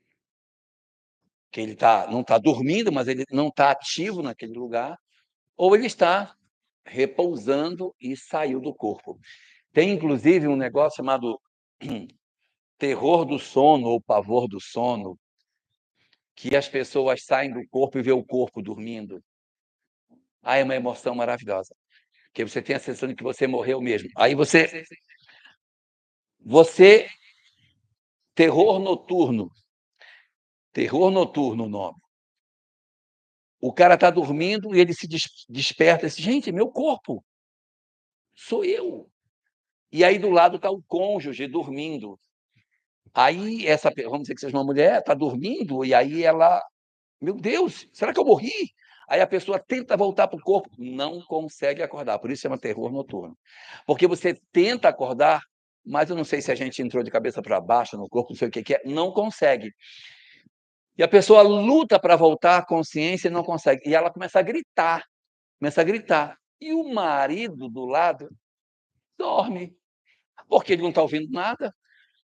que ele não está dormindo, mas ele não está ativo naquele lugar, ou ele está repousando e saiu do corpo. Tem, inclusive, um negócio chamado terror do sono ou pavor do sono, que as pessoas saem do corpo e vê o corpo dormindo. É uma emoção maravilhosa, porque você tem a sensação de que você morreu mesmo. Aí você terror noturno o nome. O cara está dormindo e ele se desperta e diz, gente, meu corpo, sou eu. E aí do lado está o cônjuge dormindo. Aí vamos dizer que seja uma mulher, está dormindo, e aí ela, meu Deus, será que eu morri? Aí a pessoa tenta voltar para o corpo, não consegue acordar, por isso chama terror noturno. Porque você tenta acordar, mas eu não sei se a gente entrou de cabeça para baixo no corpo, não sei o que é, não consegue. E a pessoa luta para voltar à consciência e não consegue. E ela começa a gritar. E o marido do lado dorme, porque ele não está ouvindo nada.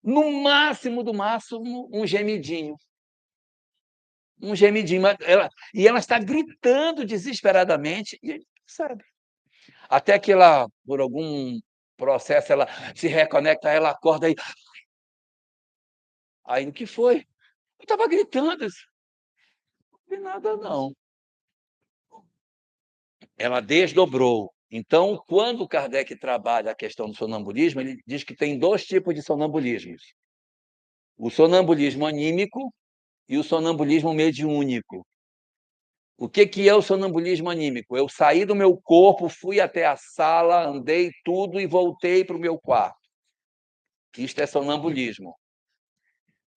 No máximo do máximo, um gemidinho. Mas ela está gritando desesperadamente e ele sabe. Até que ela, por algum processo, ela se reconecta, ela acorda e... Aí, o que foi? Eu estava gritando. Não vi nada, não. Ela desdobrou. Então, quando Kardec trabalha a questão do sonambulismo, ele diz que tem 2 tipos de sonambulismos. O sonambulismo anímico e o sonambulismo mediúnico. O que é o sonambulismo anímico? Eu saí do meu corpo, fui até a sala, andei tudo e voltei para o meu quarto. Isto é sonambulismo.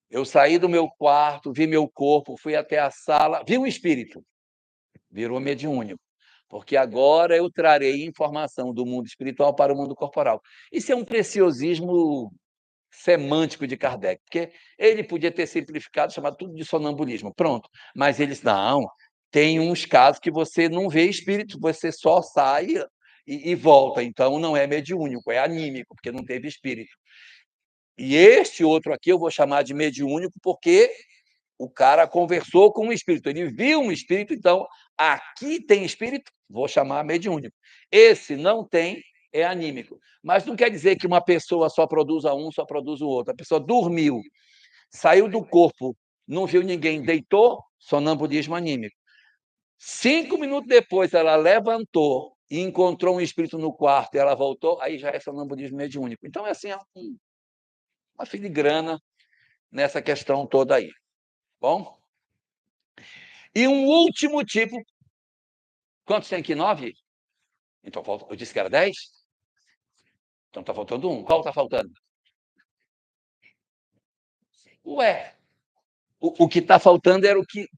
Eu saí do meu quarto, vi meu corpo, fui até a sala, vi um espírito. Virou mediúnico. Porque agora eu trarei informação do mundo espiritual para o mundo corporal. Isso é um preciosismo semântico de Kardec, porque ele podia ter simplificado, chamado tudo de sonambulismo, pronto. Mas eles, não, tem uns casos que você não vê espírito, você só sai e volta, então não é mediúnico, é anímico, porque não teve espírito. E este outro aqui eu vou chamar de mediúnico porque o cara conversou com um espírito, ele viu um espírito, então aqui tem espírito, vou chamar mediúnico. Esse não tem, é anímico. Mas não quer dizer que uma pessoa só produza um, só produz o outro. A pessoa dormiu, saiu do corpo, não viu ninguém, deitou, sonambulismo anímico. 5 minutos depois, ela levantou e encontrou um espírito no quarto e ela voltou, aí já é sonambulismo mediúnico. Então, é assim, uma filigrana nessa questão toda aí. Bom? E um último tipo. Quantos tem aqui? 9? Então, eu disse que era 10? Então está faltando um. Qual está faltando? Ué, o que está faltando era o que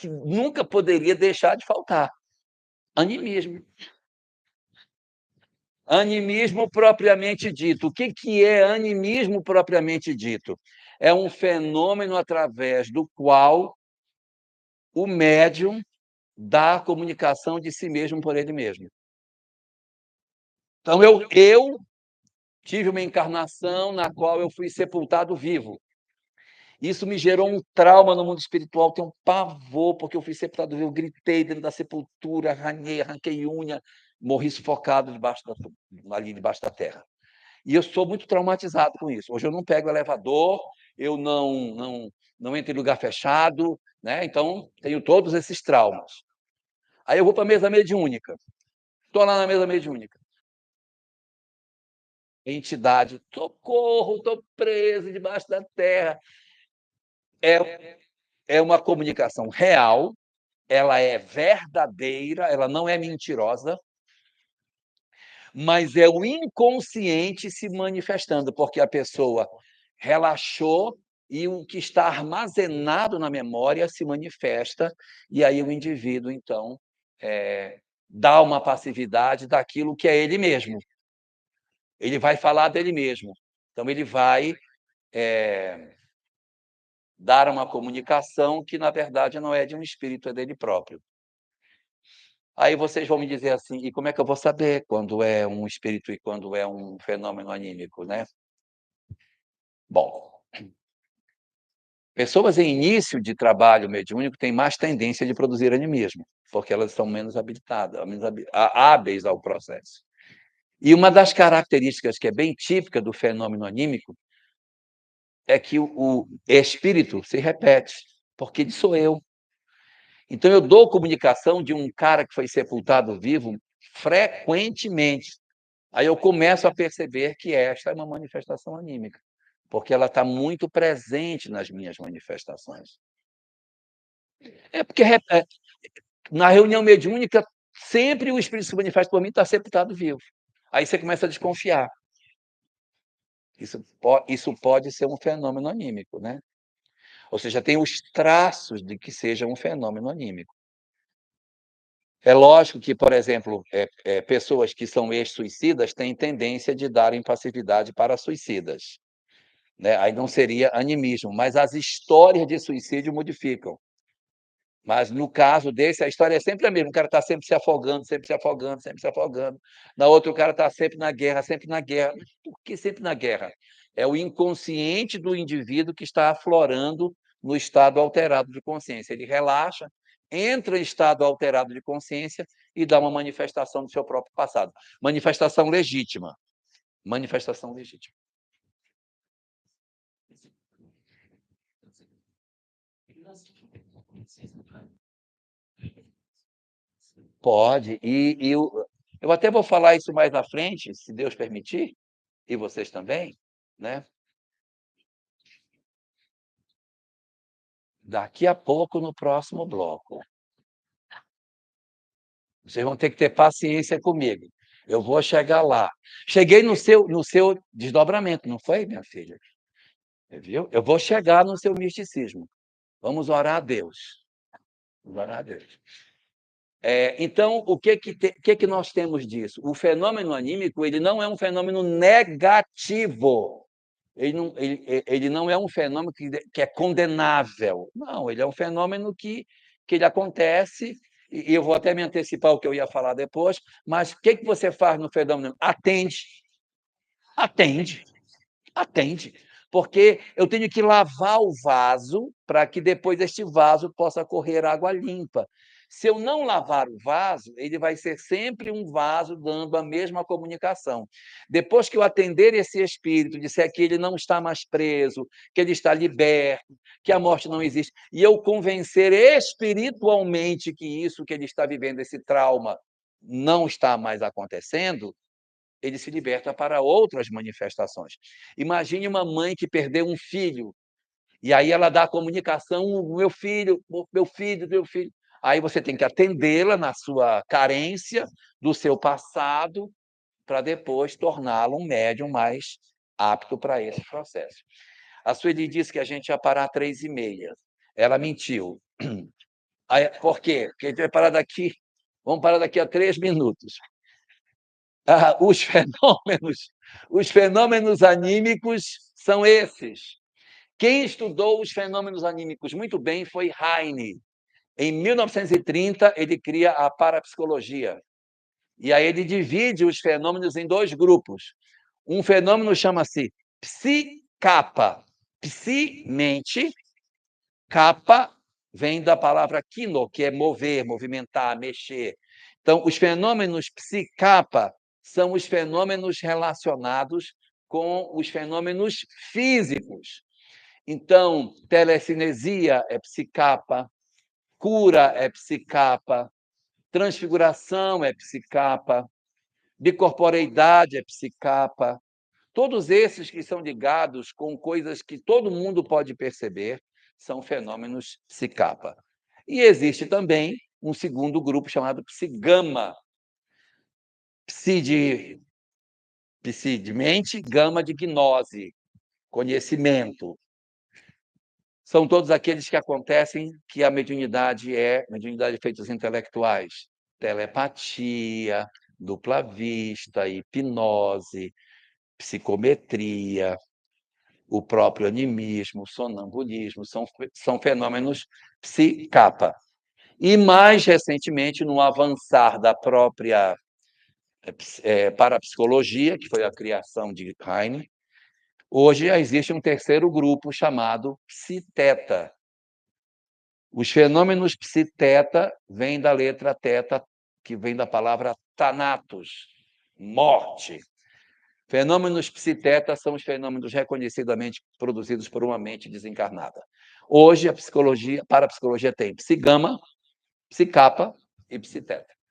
nunca poderia deixar de faltar. Animismo. Animismo propriamente dito. O que é animismo propriamente dito? É um fenômeno através do qual o médium dá a comunicação de si mesmo por ele mesmo. Então, eu tive uma encarnação na qual eu fui sepultado vivo. Isso me gerou um trauma no mundo espiritual, tenho um pavor, porque eu fui sepultado vivo, eu gritei dentro da sepultura, arranquei unha, morri sufocado ali debaixo da terra. E eu sou muito traumatizado com isso. Hoje eu não pego elevador, eu não entro em lugar fechado, né? Então tenho todos esses traumas. Aí eu vou para a mesa mediúnica. Estou lá na mesa mediúnica. Entidade, socorro, estou preso debaixo da terra. É uma comunicação real, ela é verdadeira, ela não é mentirosa, mas é o inconsciente se manifestando, porque a pessoa relaxou e o que está armazenado na memória se manifesta, e aí o indivíduo, então, dá uma passividade daquilo que é ele mesmo. Ele vai falar dele mesmo. Então, ele vai dar uma comunicação que, na verdade, não é de um espírito, é dele próprio. Aí vocês vão me dizer assim: e como é que eu vou saber quando é um espírito e quando é um fenômeno anímico, né? Bom, pessoas em início de trabalho mediúnico têm mais tendência de produzir animismo, porque elas são menos habilitadas, menos hábeis ao processo. E uma das características que é bem típica do fenômeno anímico é que o espírito se repete, porque ele sou eu. Então, eu dou comunicação de um cara que foi sepultado vivo frequentemente. Aí eu começo a perceber que esta é uma manifestação anímica, porque ela está muito presente nas minhas manifestações. É porque na reunião mediúnica, sempre o espírito se manifesta por mim, está sepultado vivo. Aí você começa a desconfiar. Isso pode ser um fenômeno anímico, né? Ou seja, tem os traços de que seja um fenômeno anímico. É lógico que, por exemplo, pessoas que são ex-suicidas têm tendência de darem passividade para suicidas, né? Aí não seria animismo, mas as histórias de suicídio modificam. Mas, no caso desse, a história é sempre a mesma, o cara está sempre se afogando, sempre se afogando, sempre se afogando. Na outra, o cara está sempre na guerra, sempre na guerra. Mas por que sempre na guerra? É o inconsciente do indivíduo que está aflorando no estado alterado de consciência. Ele relaxa, entra em estado alterado de consciência e dá uma manifestação do seu próprio passado. Manifestação legítima. Manifestação legítima. Pode, eu até vou falar isso mais à frente, se Deus permitir, e vocês também, né? Daqui a pouco, no próximo bloco. Vocês vão ter que ter paciência comigo. Eu vou chegar lá. Cheguei no seu desdobramento, não foi, minha filha? Viu? Eu vou chegar no seu misticismo. Vamos orar a Deus. Vamos orar a Deus. Então, o que nós temos disso? O fenômeno anímico, ele não é um fenômeno negativo. Ele não é um fenômeno que é condenável. Não, ele é um fenômeno que ele acontece, e eu vou até me antecipar o que eu ia falar depois, mas o que você faz no fenômeno? Atende, atende, atende. Porque eu tenho que lavar o vaso para que depois este vaso possa correr água limpa. Se eu não lavar o vaso, ele vai ser sempre um vaso dando a mesma comunicação. Depois que eu atender esse espírito, disser que ele não está mais preso, que ele está liberto, que a morte não existe, e eu convencer espiritualmente que isso que ele está vivendo, esse trauma, não está mais acontecendo, ele se liberta para outras manifestações. Imagine uma mãe que perdeu um filho, e aí ela dá a comunicação: meu filho, meu filho, meu filho. Aí você tem que atendê-la na sua carência do seu passado, para depois torná-la um médium mais apto para esse processo. A Sueli disse que a gente ia parar às 3h30. Ela mentiu. Aí, por quê? Porque a gente vai parar daqui, vamos parar daqui a 3 minutos. Os fenômenos anímicos são esses. Quem estudou os fenômenos anímicos muito bem foi Heine. Em 1930, ele cria a parapsicologia. E aí ele divide os fenômenos em 2 grupos. Um fenômeno chama-se psi-capa. Psi, mente. Capa vem da palavra kino, que é mover, movimentar, mexer. Então, os fenômenos psi-capa são os fenômenos relacionados com os fenômenos físicos. Então, telecinesia é psicapa, cura é psicapa, transfiguração é psicapa, bicorporeidade é psicapa. Todos esses que são ligados com coisas que todo mundo pode perceber são fenômenos psicapa. E existe também um segundo grupo chamado psigama. Psi de mente, gama de gnose, conhecimento. São todos aqueles que acontecem que a mediunidade é mediunidade de efeitos intelectuais, telepatia, dupla vista, hipnose, psicometria, o próprio animismo, sonambulismo, são fenômenos psicapa. E, mais recentemente, no avançar da própria parapsicologia, que foi a criação de Heine, hoje existe um terceiro grupo chamado psiteta. Os fenômenos psiteta vêm da letra teta, que vem da palavra thanatos, morte. Fenômenos psiteta são os fenômenos reconhecidamente produzidos por uma mente desencarnada. Hoje, a parapsicologia tem psigama, psicapa e psiteta.